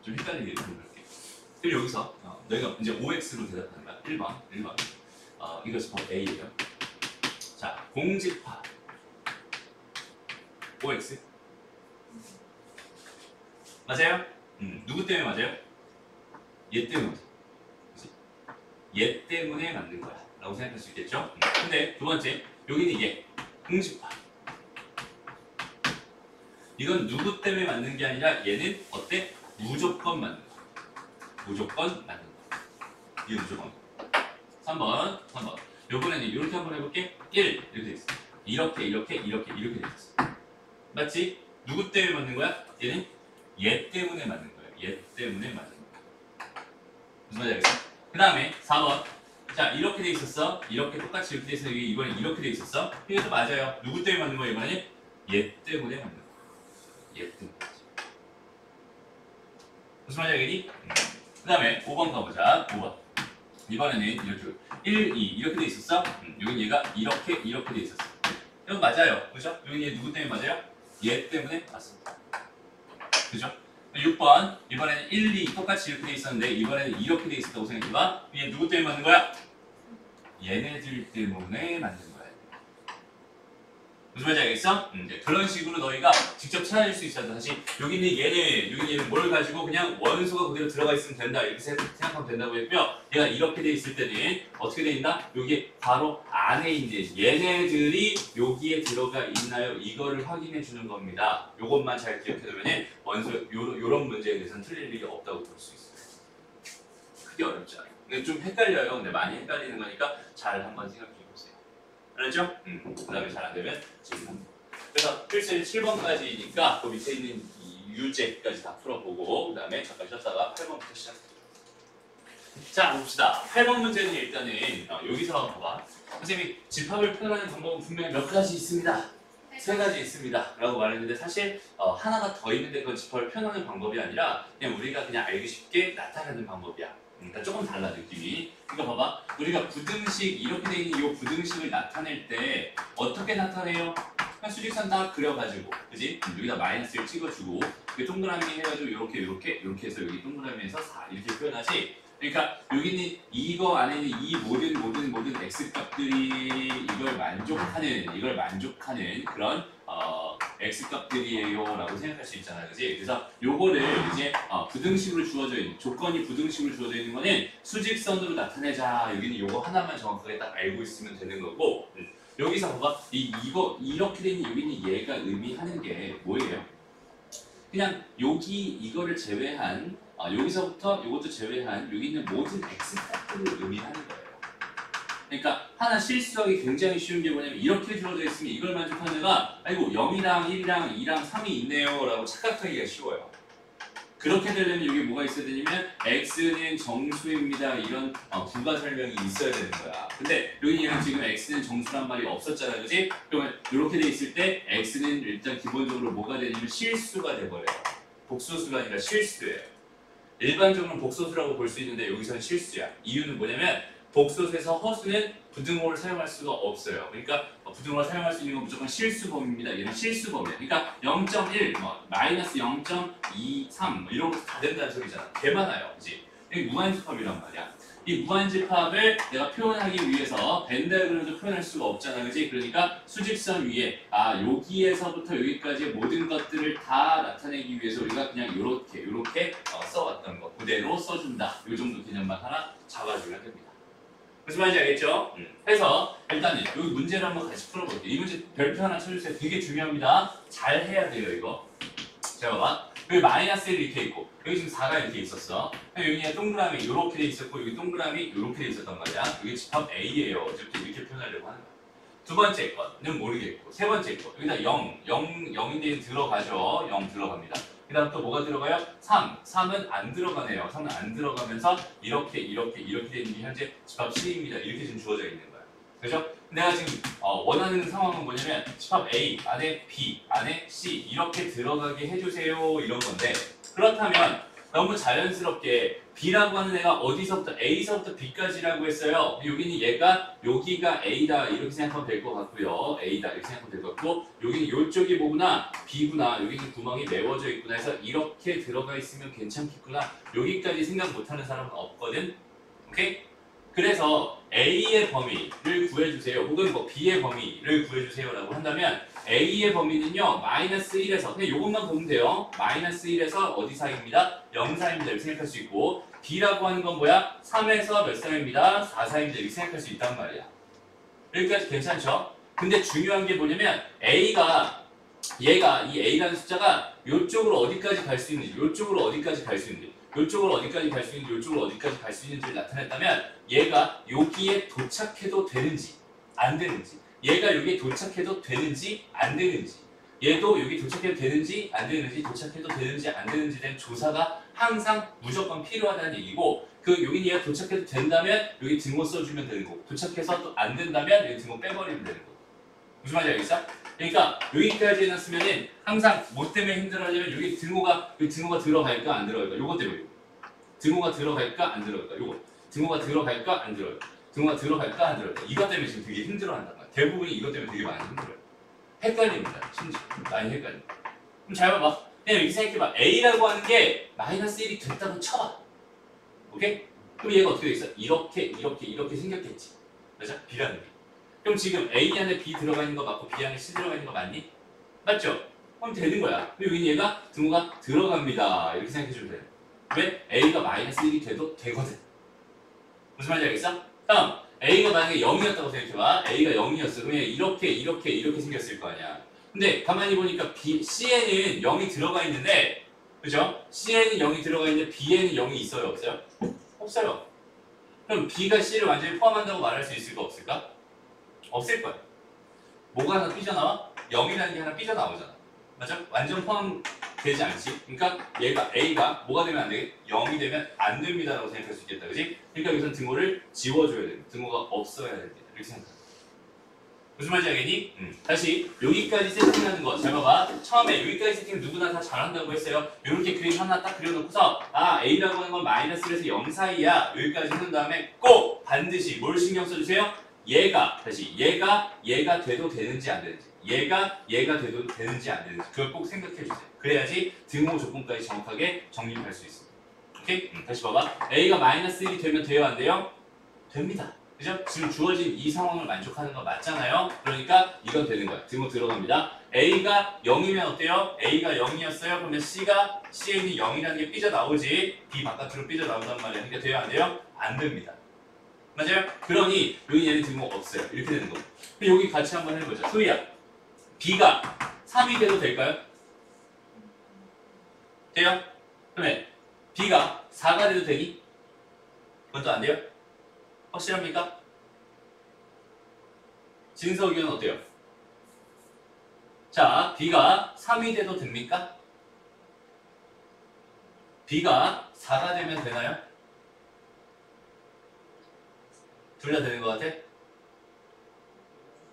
좀 헷갈리게 볼게요. 그리고 여기서 너희가 이제 OX로 대답하는 거야. 1번 이것이 바로 A예요. 자, 공집합 OX 맞아요? 누구 때문에 맞아요? 얘 때문에 맞아. 그치? 얘 때문에 맞는 거야 라고 생각할 수 있겠죠? 근데 두 번째 여기는 얘 공집합 이건 누구 때문에 맞는 게 아니라 얘는 어때? 무조건 맞는 거야. 무조건 맞는 거야. 이거 무조건 3번 요번에는 이렇게 한번 해볼게. 1 이렇게 돼 있어. 이렇게 돼 있어. 맞지? 누구 때문에 맞는 거야? 얘는 얘 때문에 맞는 거야. 얘 때문에 맞는 거야. 무슨 말인지 알겠어? 그 다음에 4번 자 이렇게 돼 있었어. 이렇게 똑같이 이렇게 돼 있어. 이번엔 이렇게 돼 있었어. 이것도 맞아요. 누구 때문에 맞는 거야 이번에는? 얘 때문에 맞는 거야. 얘 때문에 무슨 말인지 알겠니? 그 다음에 5번 가보자. 5번 이번에는 이렇게 1, 2 이렇게 돼 있었어. 여긴 얘가 이렇게 돼 있었어. 이건 맞아요. 그죠? 여긴 얘 누구 때문에 맞아요? 얘 때문에 맞습니다. 그죠? 6번 이번에는 1, 2 똑같이 이렇게 돼 있었는데 이번에는 이렇게 돼 있었다고 생각해봐. 얘 누구 때문에 맞는 거야? 얘네들 때문에 맞는 거야. 무슨 말인지 알겠어? 그런 식으로 너희가 직접 찾아낼 수 있어. 다시 여기 있는 얘는 뭘 가지고 그냥 원소가 그대로 들어가 있으면 된다 이렇게 생각하면 된다고 했고요. 얘가 이렇게 돼 있을 때는 어떻게 돼 있나? 여기 바로 안에 있는 얘네들이 여기에 들어가 있나요? 이거를 확인해 주는 겁니다. 요것만 잘 기억해 두면 원소 요런 문제에 대해서는 틀릴 일이 없다고 볼 수 있어요. 크게 어렵지 않아요. 근데 좀 헷갈려요. 근데 많이 헷갈리는 거니까 잘 한번 생각해 보세요. 알았죠? 그 다음에 잘 안 되면 질문. 그래서 필수 7번까지니까 그 밑에 있는 이 유제까지 다 풀어보고 그 다음에 잠깐 쉬었다가 8번부터 시작해요. 자 봅시다. 8번 문제는 일단은 여기서 봐봐. 선생님이 집합을 표현하는 방법은 분명히 몇 가지 있습니다. 3가지 있습니다 라고 말했는데 사실 하나가 더 있는데 그건 집합을 표현하는 방법이 아니라 그냥 우리가 그냥 알기 쉽게 나타내는 방법이야. 그러니까 조금 달라 느낌이. 그러니까 봐봐 우리가 부등식 이렇게 돼 있는 이 부등식을 나타낼 때 어떻게 나타내요? 그냥 수직선 딱 그려가지고 그지? 여기다 마이너스를 찍어주고 동그라미 해가지고 이렇게 해서 여기 동그라미에서 4 이렇게 표현하지. 그러니까 여기는 이거 안에 있는 이 모든 x 값들이 이걸 만족하는 그런 x 값들이에요라고 생각할 수 있잖아, 그지? 그래서 요거를 이제 부등식으로 주어져 있는 조건이 부등식으로 주어져 있는 거는 수직선으로 나타내자. 여기는 요거 하나만 정확하게 딱 알고 있으면 되는 거고. 여기서 봐봐 이거 이렇게 되는 여기는 얘가 의미하는 게 뭐예요? 그냥 여기 이거를 제외한 여기서부터 이것도 제외한 여기 있는 모든 x값들을 의미하는 거예요. 그러니까 하나 실수하기 굉장히 쉬운 게 뭐냐면 이렇게 주어져 있으면 이걸 만족하는 애가 아이고 0이랑 1이랑 2랑 3이 있네요 라고 착각하기가 쉬워요. 그렇게 되려면 여기 뭐가 있어야 되냐면 x는 정수입니다 이런 부가 설명이 있어야 되는 거야. 근데 여기는 지금 x는 정수란 말이 없었잖아요, 그지? 그러면 이렇게 돼 있을 때 x는 일단 기본적으로 뭐가 되냐면 실수가 돼버려요. 복소수가 아니라 실수예요. 일반적으로는 복소수라고 볼 수 있는데 여기서는 실수야. 이유는 뭐냐면 복소에서 허수는 부등호를 사용할 수가 없어요. 그러니까 부등호를 사용할 수 있는 건 무조건 실수범위입니다. 얘는 실수범이에요. 그러니까 0.1, 마이너스 0.23 이런 거 다 된다는 소리잖아. 개 많아요. 그지? 이게 무한집합이란 말이야. 이 무한집합을 내가 표현하기 위해서 벤다그램도 표현할 수가 없잖아. 그지? 그러니까 수직선 위에 여기에서부터 여기까지의 모든 것들을 다 나타내기 위해서 우리가 그냥 요렇게 써왔던 거 그대로 써준다. 요 정도 개념만 하나 잡아주면 됩니다. 무슨 말인지 알겠죠? 해서 일단은 여기 문제를 한번 같이 풀어볼게요. 이 문제 별표 하나 쳐주세요. 되게 중요합니다. 잘 해야 돼요 이거. 자 봐봐. 여기 마이너스 1 이렇게 있고 여기 지금 4가 이렇게 있었어. 여기 동그라미 이렇게 돼 있었고 여기 동그라미 이렇게 돼 있었단 말이야. 이게 집합 A예요. 어쨌든 이렇게 표현하려고 하는 거야. 두 번째 거는 모르겠고 세 번째 거 여기다 0인데 들어가죠. 0 들어갑니다. 그 다음 또 뭐가 들어가요? 3은 안 들어가네요. 3은 안 들어가면서 이렇게 되는 게 현재 집합 C입니다. 이렇게 지금 주어져 있는 거야. 그죠? 내가 지금 원하는 상황은 뭐냐면 집합 A 안에 B 안에 C 이렇게 들어가게 해주세요 이런 건데 그렇다면 너무 자연스럽게 B라고 하는 애가 어디서부터 A서부터 B까지라고 했어요. 여기는 얘가 여기가 A다 이렇게 생각하면 될 것 같고요. A다 이렇게 생각하면 될 것 같고 여기는 이쪽이 뭐구나 B구나 여기는 구멍이 메워져 있구나 해서 이렇게 들어가 있으면 괜찮겠구나 여기까지 생각 못하는 사람은 없거든. 오케이? 그래서 A의 범위를 구해주세요. 혹은 B의 범위를 구해주세요라고 한다면 A의 범위는요. 마이너스 1에서 그냥 이것만 보면 돼요. 마이너스 1에서 어디 사이입니다? 0 사이입니다. 이렇게 생각할 수 있고 B라고 하는 건 뭐야? 3에서 몇 사이입니다? 4 사이입니다. 이렇게 생각할 수 있단 말이야. 여기까지 괜찮죠? 근데 중요한 게 뭐냐면 얘가 이 A라는 숫자가 이쪽으로 어디까지 갈 수 있는지 이쪽으로 어디까지 갈 수 있는지 이쪽으로 어디까지 갈 수 있는지 이쪽으로 어디까지 갈 수 있는지를 나타냈다면 얘가 여기에 도착해도 되는지 안 되는지 얘가 여기에 도착해도 되는지 안 되는지 얘도 여기 도착해도 되는지 안 되는지 도착해도 되는지 안 되는지에 대한 조사가 항상 무조건 필요하다는 얘기고 여기는 얘가 도착해도 된다면 여기 등호 써주면 되는 거고 도착해서 또 안 된다면 여기 등호 빼버리면 되는 거고 무슨 말인지 알겠어? 그러니까 여기까지 해놨으면은 항상 뭐 때문에 힘들어하냐면 여기 등호가 들어갈까 안 들어갈까 요거 때문에 등호가 들어갈까 안 들어갈까 요거 등호가 들어갈까 안 들어갈까 등호가 들어갈까 안 들어갈까 이것 때문에 지금 되게 힘들어한단 말이야. 대부분이 이것 때문에 되게 많이 힘들어요. 헷갈립니다. 심지어 많이 헷갈립니다. 그럼 잘 봐봐. 그냥 여기 생각해봐. A라고 하는 게 마이너스 1이 됐다고 쳐봐. 오케이? 그럼 얘가 어떻게 돼 있어? 이렇게 생겼겠지. 맞아? B라는 게. 그럼 지금 A 안에 B 들어가 있는 거 맞고 B 안에 C 들어가 있는 거 맞니? 맞죠? 그럼 되는 거야. 그럼 여기는 얘가 등호가 들어갑니다. 이렇게 생각해주면 돼. 왜? A가 마이너스 1이 돼도 되거든. 무슨 말인지 알겠어? 다음 A가 만약에 0이었다고 생각해봐. A가 0이었어. 그러면 이렇게 생겼을 거 아니야. 근데 가만히 보니까 C에는 0이 들어가 있는데 그죠? C에는 0이 들어가 있는데 B에는 0이 있어요? 없어요? 없어요. 그럼 B가 C를 완전히 포함한다고 말할 수 있을까 없을까? 없을 거야. 뭐가 하나 삐져나와? 0이라는 게 하나 삐져나오잖아. 맞아? 완전 포함되지 않지? 그러니까 얘가 A가 뭐가 되면 안 돼? 0이 되면 안 됩니다라고 생각할 수 있겠다. 그지? 그러니까 여기서 등호를 지워줘야 됩니다. 등호가 없어야 됩니다. 이렇게 생각합니다. 무슨 말인지 알겠니? 다시 여기까지 세팅하는 거 잘 봐봐. 처음에 여기까지 세팅 누구나 다 잘한다고 했어요. 이렇게 그림 하나 딱 그려놓고서 A라고 하는 건 마이너스 1에서 0 사이야. 여기까지 해놓은 다음에 꼭 반드시 뭘 신경 써주세요? 얘가 돼도 되는지 안 되는지 얘가 돼도 되는지 안 되는지 그걸 꼭 생각해 주세요. 그래야지 등호 조건까지 정확하게 정립할 수 있습니다. 오케이? 다시 봐봐. A가 마이너스 1이 되면 돼요? 안 돼요? 됩니다. 그죠? 지금 주어진 이 상황을 만족하는 거 맞잖아요? 그러니까 이건 되는 거야. 등호 들어갑니다. A가 0이면 어때요? A가 0이었어요? 그러면 C에는 0이라는 게 삐져나오지 B 바깥으로 삐져나온단 말이야. 그러니까 돼요? 안 돼요? 안 됩니다. 맞아요? 그러니 여기 얘는 등호 없어요. 이렇게 되는 거고. 여기 같이 한번 해보자. 소희야, B가 3이 돼도 될까요? 돼요? 그러면 B가 4가 돼도 되니? 그건 또 안 돼요? 확실합니까? 진서 의견은 어때요? 자, B가 3이 돼도 됩니까? B가 4가 되면 되나요? 둘 다 되는 것 같아?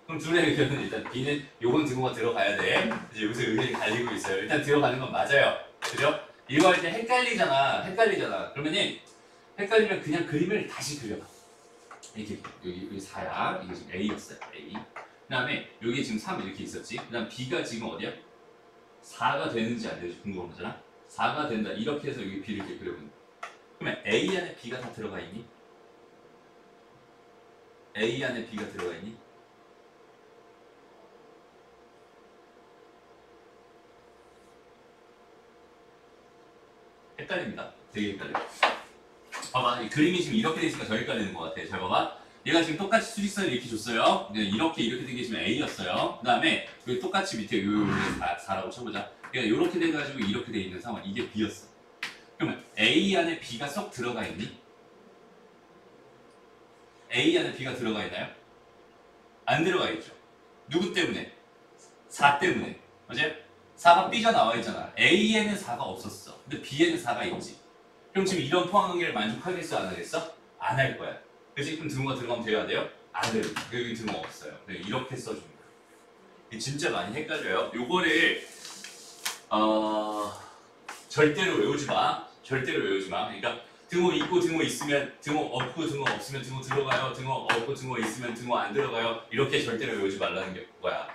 그럼 둘의 의견은 일단 B는 요건 등호가 들어가야 돼. 이제 여기서 의견이 갈리고 있어요. 일단 들어가는 건 맞아요. 그죠? 이거 할 때 헷갈리잖아. 그러면은 헷갈리면 그냥 그림을 다시 그려봐. 이렇게 여기 4야. 이게 지금 A였어요. A. 그다음에 여기 지금 3 이렇게 있었지. 그다음 B가 지금 어디야? 4가 되는지 안 되는지 궁금한 거잖아. 4가 된다. 이렇게 해서 여기 B를 이렇게 그려보는 거야. 그러면 A 안에 B가 다 들어가 있니? A 안에 B가 들어가 있니? 헷갈립니다. 되게 헷갈려. 봐봐, 이 그림이 지금 이렇게 돼 있으니까 더 헷갈리는 것 같아. 잘 봐봐. 얘가 지금 똑같이 수직선을 이렇게 줬어요. 이렇게 된 게 지금 A였어요. 그 다음에 여기 똑같이 밑에 요 4라고 쳐보자. 그러니까 이렇게 돼가지고 이렇게 돼 있는 상황. 이게 B였어. 그러면 A 안에 B가 쏙 들어가 있니? A 안에 B가 들어가 있나요? 안 들어가 있죠. 누구 때문에? 4 때문에. 맞아요? 4가 삐져나와 있잖아. A에는 4가 없었어. 근데 B에는 4가 있지. 그럼 지금 이런 포항 관계를 만족하겠어? 안 하겠어? 안 할 거야. 그래서 그럼 등호가 들어가면 돼야 돼요? 안 돼요. 여기 등호 없어요. 네, 이렇게 써줍니다. 이게 진짜 많이 헷갈려요. 요거를 절대로 외우지 마. 절대로 외우지 마. 그러니까 등호 있고 등호 있으면 등호 없고 등호 없으면 등호 들어가요. 등호 없고 등호 있으면 등호 안 들어가요. 이렇게 절대로 외우지 말라는 게 거야.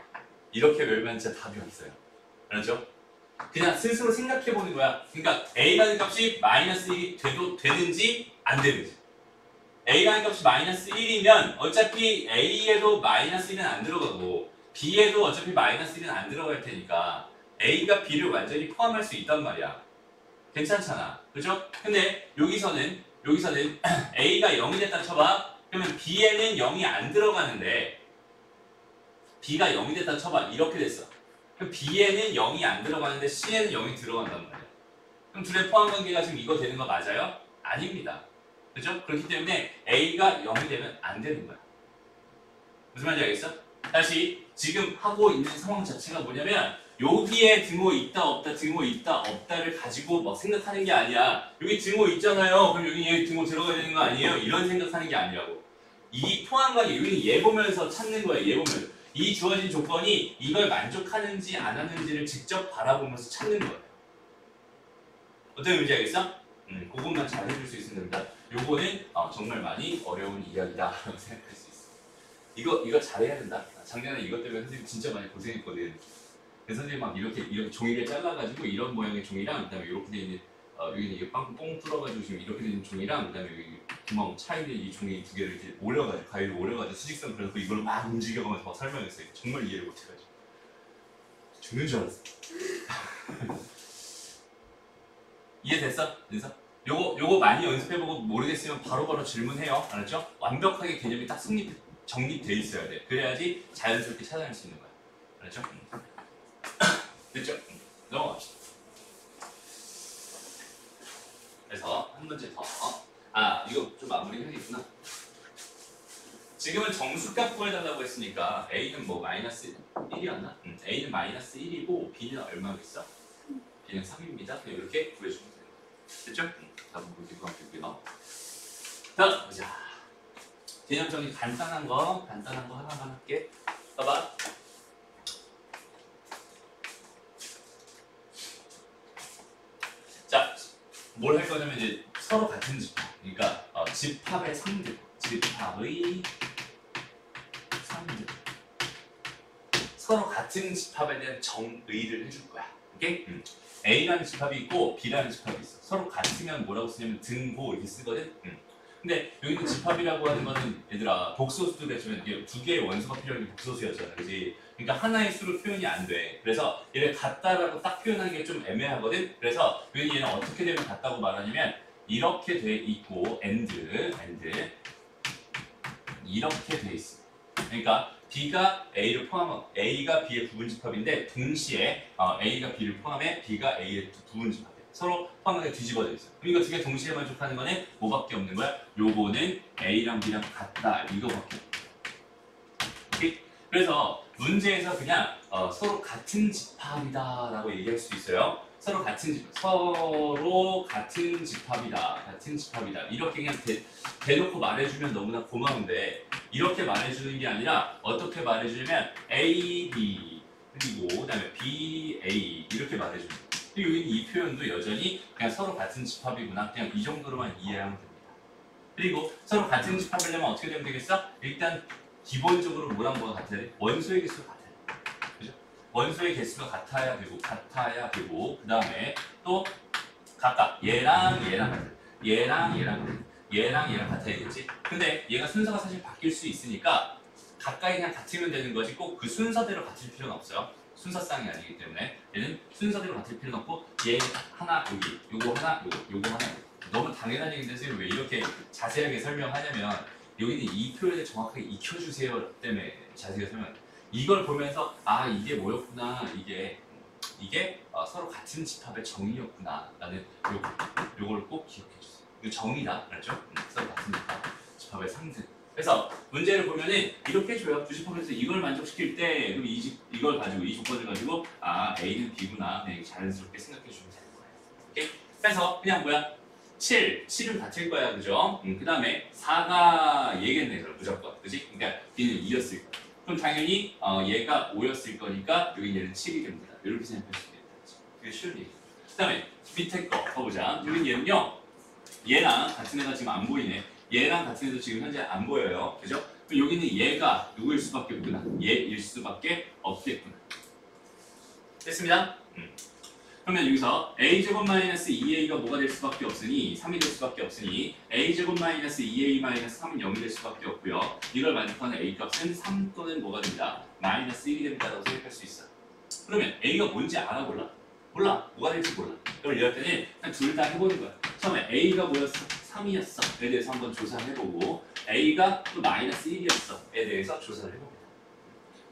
이렇게 외우면 진짜 답이 없어요. 알았죠? 그냥 스스로 생각해보는 거야. 그러니까 A라는 값이 마이너스 1이 되든지 안 되든지. A라는 값이 마이너스 1이면 어차피 A에도 마이너스 1은 안 들어가고 B에도 어차피 마이너스 1은 안 들어갈 테니까 A가 B를 완전히 포함할 수 있단 말이야. 괜찮잖아. 그죠? 근데 여기서는 A가 0이 됐다 쳐봐. 그러면 B에는 0이 안 들어가는데 B가 0이 됐다 쳐봐. 이렇게 됐어. 그럼 B에는 0이 안 들어가는데 C에는 0이 들어간단 말이야. 그럼 둘의 포함 관계가 지금 이거 되는 거 맞아요? 아닙니다. 그죠? 그렇기 때문에 A가 0이 되면 안 되는 거야. 무슨 말인지 알겠어? 다시 지금 하고 있는 상황 자체가 뭐냐면 여기에 등호 있다 없다 등호 있다 없다를 가지고 막 생각하는 게 아니야. 여기 등호 있잖아요. 그럼 여기 등호 들어가야 되는 거 아니에요? 이런 생각하는 게 아니라고. 이 포함 관계 여기는 얘 보면서 찾는 거야. 얘 보면서. 이 주어진 조건이 이걸 만족하는지 안 하는지를 직접 바라보면서 찾는 거예요. 어떤 의미인지 알겠어? 그것만 잘 해줄 수 있으면 됩니다. 요거는 정말 많이 어려운 이야기다라고 생각할 수 있어. 이거 잘해야 된다. 작년에 이것 때문에 선생님 진짜 많이 고생했거든. 그래서 선생님 막 이렇게 종이를 잘라가지고 이런 모양의 종이랑 그다음에 이렇게 돼 있는 여기는 이게 빵 뽕 뚫어가지고 지금 이렇게 된 종이랑 그다음에 여기 구멍 차 있는 이 종이 두 개를 이렇게 올려가지고 가위로 올려가지고 수직선 그려서 이걸로 막 움직여가면서 막 설명했어요. 정말 이해를 못해가지고 죽는 줄 알았어. 이해됐어? 그래서 요거 많이 연습해보고 모르겠으면 바로바로 질문해요. 알았죠? 완벽하게 개념이 딱 정립돼 있어야 돼. 그래야지 자연스럽게 찾아낼 수 있는 거야. 알았죠? 됐죠? 넘어갑시다. 그래서 한 문제 더. 이거 좀 마무리해야겠구나. 지금은 정수값 구해달라고 했으니까 A는 뭐 마이너스 1이었나? A는 마이너스 1이고 B는 얼마겠어? B는 3입니다. 이렇게 구해주면 돼요. 됐죠? 다음 문제 구할게요. 다음 보자. 개념 정리 간단한 거 하나만 할게. 봐봐. 자, 뭘 할 거냐면 이제 서로 같은 집합. 그러니까 집합의 상들. 집합의 상들. 서로 같은 집합에 대한 정의를 해줄 거야. 오케이? A라는 집합이 있고 B라는 집합이 있어. 서로 같으면 뭐라고 쓰냐면 등호 이렇게 쓰거든. 근데 여기는 집합이라고 하는 거는 얘들아 복소수도 해주면 이게 두 개의 원소가 필요한 게 복소수였잖아, 그지? 그러니까 하나의 수로 표현이 안 돼. 그래서 얘를 같다라고 딱 표현하는 게 좀 애매하거든. 그래서 얘는 어떻게 되면 같다고 말하냐면 이렇게 돼 있고 and 이렇게 돼 있어. 그러니까 B가 A를 포함한 A가 B의 부분집합인데 동시에 A가 B를 포함해 B가 A의 부분집합. 서로 포함하게 뒤집어져 있어. 그럼 이거 두 개 동시에 만족하는 거는 뭐밖에 없는 거야? 요거는 A랑 B랑 같다. 이거밖에 없어. 오케이? 그래서 문제에서 그냥 서로 같은 집합이다라고 얘기할 수 있어요. 서로 같은 집합이다. 같은 집합이다. 이렇게 그냥 대놓고 말해주면 너무나 고마운데 이렇게 말해주는 게 아니라 어떻게 말해주냐면 A, B 그리고 그다음에 B, A 이렇게 말해주는 거예요. 여기는 이 표현도 여전히 그냥 서로 같은 집합이구나. 그냥 이 정도로만 이해하면 됩니다. 그리고 서로 같은 집합이려면 어떻게 되면 되겠어? 일단 기본적으로 뭐랑 뭐가 같아야 돼? 원소의 개수가 같아야 돼. 그죠? 원소의 개수가 같아야 되고 그 다음에 또 각각 얘랑 얘랑 같아야겠지. 근데 얘가 순서가 사실 바뀔 수 있으니까 가까이 그냥 같으면 되는 거지 꼭 그 순서대로 같을 필요는 없어요. 순서쌍이 아니기 때문에 얘는 순서대로 같을 필요는 없고 얘 하나 여기 요거 하나 요거 하나 너무 당연한 얘기인데 선생님 왜 이렇게 자세하게 설명하냐면 여기는 이 표현을 정확하게 익혀주세요 때문에 자세하게 설명. 이걸 보면서 아 이게 뭐였구나 이게 서로 같은 집합의 정의였구나 라는 요거를 꼭 기억해 주세요. 이거 정의다 그렇죠? 서로 같은 집합의 상승. 그래서 문제를 보면은 이렇게 줘요. 두 집합에서 이걸 만족시킬 때 그럼 이걸 가지고 이 조건을 가지고 아 A는 B구나 네, 자연스럽게 생각해 주면 되는 거예요. 오케이? 그래서 그냥 뭐야? 7은 같을 거야 그죠? 그 다음에 4가 얘겠네 그럼 무조건 그지? 그러니까 B는 2였을 거야. 그럼 당연히 얘가 5였을 거니까 여기 얘는 7이 됩니다. 이렇게 생각할 수 있겠다. 그게 쉬운 얘기. 그 다음에 밑에 거 봐보자. 여기 얘는요. 얘랑 같은 애가 지금 안 보이네. 얘랑 같은 애도 지금 현재 안 보여요. 그죠? 그럼 여기는 얘가 누구일 수밖에 없구나. 얘일 수밖에 없겠구나. 됐습니다. 그러면 여기서 a제곱 마이너스 2a가 뭐가 될 수밖에 없으니 3이 될 수밖에 없으니 a제곱 마이너스 2a 마이너스 3은 0이 될 수밖에 없고요. 이걸 만족하는 a 값은 3 또는 뭐가 됩니다. 마이너스 1이 됩니다라고 생각할 수 있어. 그러면 a가 뭔지 알아 몰라? 몰라. 뭐가 될지 몰라. 그럼 이럴 때는 그냥 둘 다 해보는 거야. 처음에 a가 뭐였어? 3이었어. 에 대해서 한번 조사를 해보고 a가 또 마이너스 1이었어. 에 대해서 조사를 해봅니다.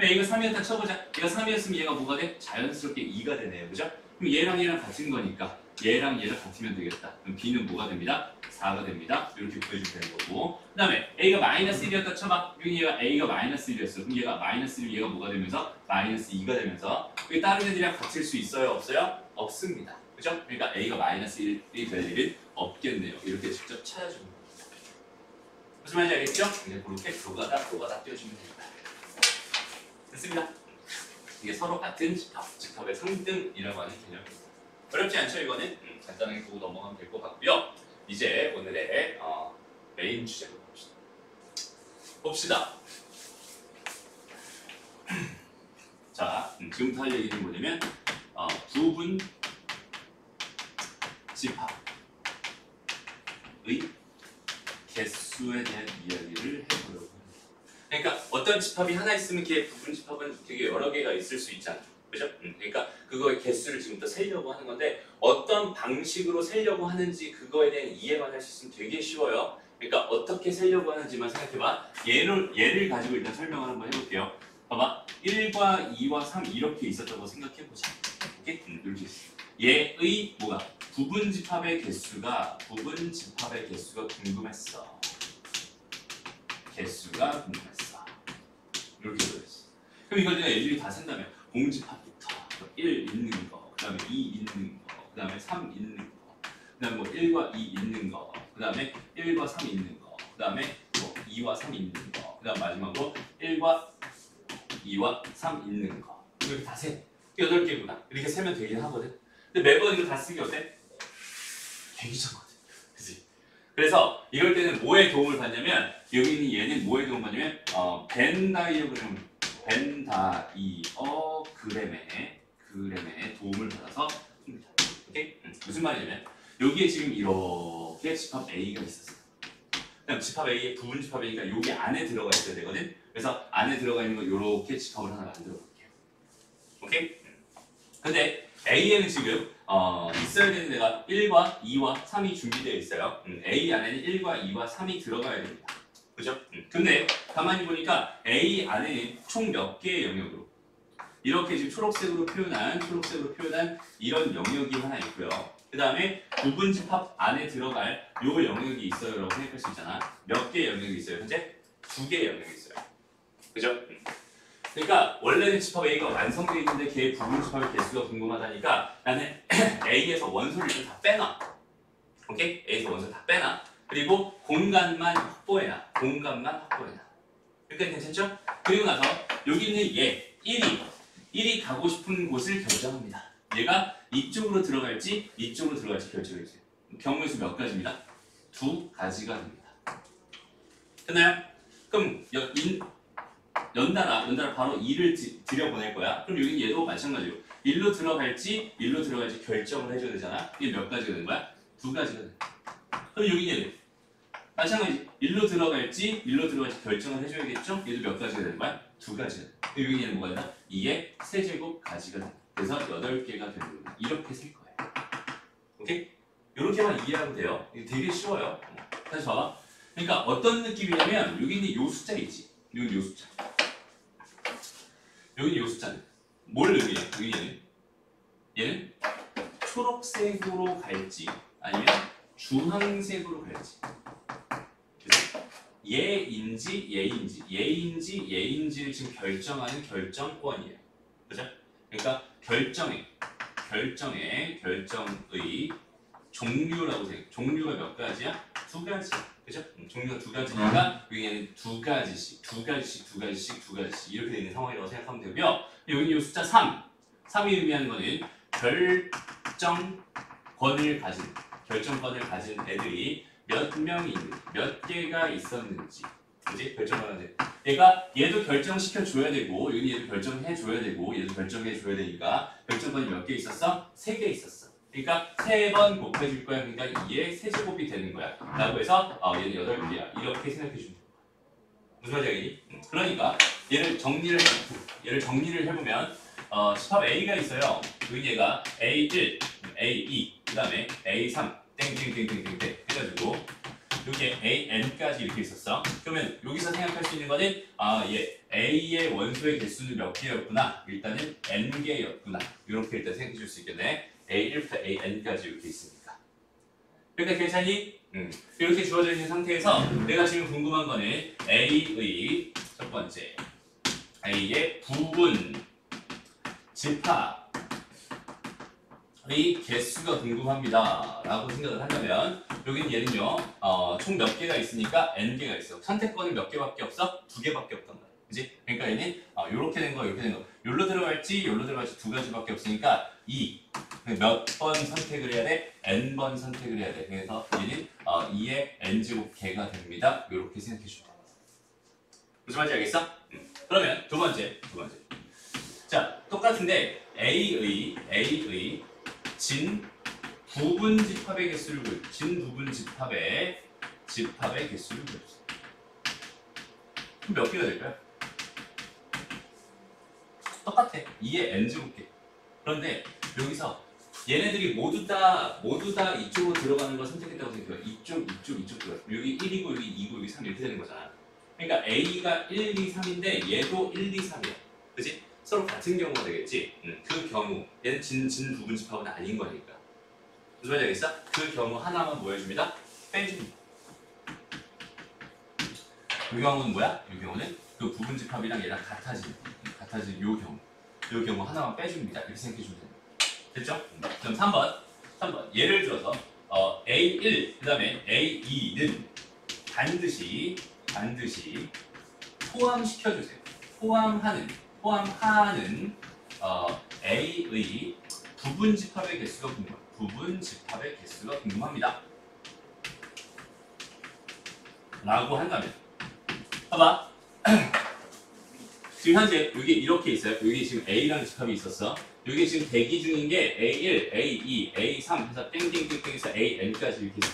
a가 3이었다 쳐보자. 얘가 3이었으면 얘가 뭐가 돼? 자연스럽게 2가 되네요. 그죠? 그럼 얘랑 같은 거니까 얘랑 같으면 되겠다. 그럼 b는 뭐가 됩니다? 4가 됩니다. 이렇게 구해주면 되는 거고 그 다음에 a가 마이너스 1이었다 쳐봐. 여기 얘가 a가 마이너스 1이었어. 그럼 얘가 마이너스 1, 얘가 뭐가 되면서? 마이너스 2가 되면서 여기 다른 애들이랑 같을 수 있어요? 없어요? 없습니다. 그죠? 그러니까 a가 마이너스 1이 될 일은 없겠네요. 이렇게 직접 찾아주는 겁니다. 무슨 말인지 알겠죠? 이제 그렇게 노가다 띄워주면 됩니다. 됐습니다. 이게 서로 같은 집합의 상등이라고 하는 개념입니다. 어렵지 않죠? 이거는 간단하게 보고 넘어가면 될 것 같고요. 이제 오늘의 메인 주제로 봅시다. 자, 지금부터 할 얘기는 뭐냐면 부분 집합의 개수에 대한 이야기를 해보려고 합니다. 그러니까 어떤 집합이 하나 있으면 걔 부분 집합은 되게 여러 개가 있을 수 있잖아. 그죠? 그러니까 그거의 개수를 지금부터 세려고 하는 건데 어떤 방식으로 세려고 하는지 그거에 대한 이해만 할 수 있으면 되게 쉬워요. 그러니까 어떻게 세려고 하는지만 생각해봐. 얘를 가지고 일단 설명을 한번 해볼게요. 봐봐. 1과 2와 3 이렇게 있었다고 생각해보자. 오케이? 이렇게 있어. 얘의 뭐가? 부분 집합의 개수가 궁금했어. 이렇게 되어있어. 그럼 이걸 내가 일일이 다 센다면 공집합부터 1 있는 거, 그 다음에 2 있는 거, 그 다음에 3 있는 거, 그 다음에 뭐 1과 2 있는 거, 그 다음에 1과 3 있는 거, 그 다음에 뭐 2와 3 있는 거, 그 다음 마지막으로 1과 2와 3 있는 거. 이렇게 다 세. 8개구나. 이렇게 세면 되긴 하거든. 근데 매번 이거 다 쓰기 어때? 되게 귀찮거든. 그치? 그래서 이럴 때는 뭐에 도움을 받냐면 여기 있는 얘는 뭐에 도움을 받냐면 벤 다이어그램 벤 다이어그램에 도움을 받아서 풉니다. 오케이? 무슨 말이냐면 여기에 지금 이렇게 집합 A가 있었어. 그럼 집합 A의 부분 집합 A가 여기 안에 들어가 있어야 되거든. 그래서 안에 들어가 있는 거 이렇게 집합을 하나 만들어 볼게요. 오케이? 근데 A에는 지금 있어야 되는 애가 1과 2와 3이 준비되어 있어요. A 안에는 1과 2와 3이 들어가야 됩니다. 그죠? 근데 가만히 보니까 A 안에는 총 몇 개의 영역으로 이렇게 지금 초록색으로 표현한 이런 영역이 하나 있고요. 그 다음에 부분 집합 안에 들어갈 요 영역이 있어요 라고 생각할 수 있잖아. 몇 개의 영역이 있어요? 현재 2개의 영역이 있어요. 그죠? 그러니까 원래는 집합 A가 완성되어 있는데 걔의 부분 집합의 개수가 궁금하다니까 나는 A에서 원소를 일단 다 빼놔. 오케이? A에서 원소를 다 빼놔. 그리고 공간만 확보해놔. 그러니까 괜찮죠? 그리고 나서 여기 있는 얘 1이 가고 싶은 곳을 결정합니다. 얘가 이쪽으로 들어갈지 이쪽으로 들어갈지 결정해주세요. 경우의 수 몇 가지입니다? 2가지가 됩니다. 됐나요? 그럼 연달아 바로 2를 들여보낼 거야. 그럼 여기 얘도 마찬가지로 1로 들어갈지 결정을 해줘야 되잖아. 이게 몇 가지가 되는 거야? 2가지가 돼. 그럼 여기 얘는 마찬가지 1로 들어갈지 결정을 해줘야겠죠? 얘도 몇 가지가 되는 거야? 2가지가 돼. 그럼 여기 얘는 뭐가 된다? 이게 세제곱 가지가 돼. 그래서 8개가 되는 거야. 이렇게 쓸 거야. 오케이? 이렇게만 이해하면 돼요. 이게 되게 쉬워요. 다시 봐봐. 그러니까 어떤 느낌이냐면 여기 있는 요 숫자 있지. 여기 요 숫자. 여기 요 숫자는 뭘 의미해? 얘는 초록색으로 갈지 아니면 주황색으로 갈지. 그래서 얘인지를 지금 결정하는 결정권이에요. 그죠? 그러니까 결정의 종류라고 생각해. 종류가 몇 가지야? 2가지. 그죠? 종류가 2가지니까 여기에는 2가지씩 이렇게 되는 상황이라고 생각하면 되고요. 여기 이 숫자 3이 의미하는 거는 결정권을 가진 애들이 몇 명이 있는지, 몇 개가 있었는지, 그지? 결정하는 애. 얘도 결정시켜 줘야 되고, 얘도 결정해 줘야 되고, 얘도 결정해 줘야 되니까 결정권이 몇 개 있었어? 3개 있었어. 그러니까 3번 곱해줄 거야. 그러니까 2의 세제곱이 되는 거야. 라고 해서 얘는 8개야. 이렇게 생각해 주면 돼. 무슨 말인지 알겠니? 그러니까 얘를 정리를 해보면 집합 A가 있어요. 여기 얘가 A1, A2, 그 다음에 A3 땡땡땡땡땡 해가지고 여기에 AN까지 이렇게 있었어. 그러면 여기서 생각할 수 있는 거는 얘 A의 원소의 개수는 몇 개였구나. 일단은 N개였구나. 이렇게 일단 생각해 줄 수 있겠네. A1부터 AN까지 이렇게 있으니까. 그러니까 괜찮니? 이렇게 주어져 있는 상태에서 내가 지금 궁금한 거는 A의 첫 번째 A의 부분 집합의 개수가 궁금합니다 라고 생각을 한다면 여기는 얘는요 총 몇 개가 있으니까 N개가 있어. 선택권은 몇 개밖에 없어? 2개밖에 없단 말이야. 그지? 그러니까 얘는 요렇게 된 거 요로 들어갈지 2가지밖에 없으니까 몇 번 선택을 해야 돼? N번 선택을 해야 돼. 그래서 얘는 2의 N제곱 개가 됩니다. 요렇게 생각해 주면 돼. 무슨 말인지 알겠어? 그러면 두 번째. 자, 똑같은데 A의 진 부분 집합의 개수를 구해주세요. 진 부분 집합의 개수를 구해주세요. 그럼 몇 개가 될까요? 똑같아. 2의 N제곱 개. 그런데 여기서 얘네들이 모두 다 이쪽으로 들어가는 걸 선택했다고 생각해요. 이쪽 들어가. 여기 1이고 여기 2고 여기 3 이렇게 되는 거잖아. 그러니까 A가 1, 2, 3인데 얘도 1, 2, 3이야. 그치? 서로 같은 경우가 되겠지? 그 경우 얘는 진 부분 집합은 아닌 거니까. 무슨 말인지 알겠어? 그 경우 하나만 뭐 해줍니다? 빼줍니다. 이 경우는 뭐야? 이 경우는 그 부분 집합이랑 얘랑 같아진 요 경우 하나만 빼줍니다. 이렇게 생각해 주면 됩니다. 됐죠? 그럼 3번 예를 들어서 A1 그 다음에 A2는 반드시 포함시켜주세요. 포함하는 A의 부분 집합의 개수가 궁금합니다. 라고 한다면 봐봐. 지금 현재 여기 이렇게 있어요. 여기 지금 A라는 집합이 있었어. 여기 지금 대기 중인 게 A1, A2, A3 해서 땡땡땡땡해서 AN까지 이렇게 있어.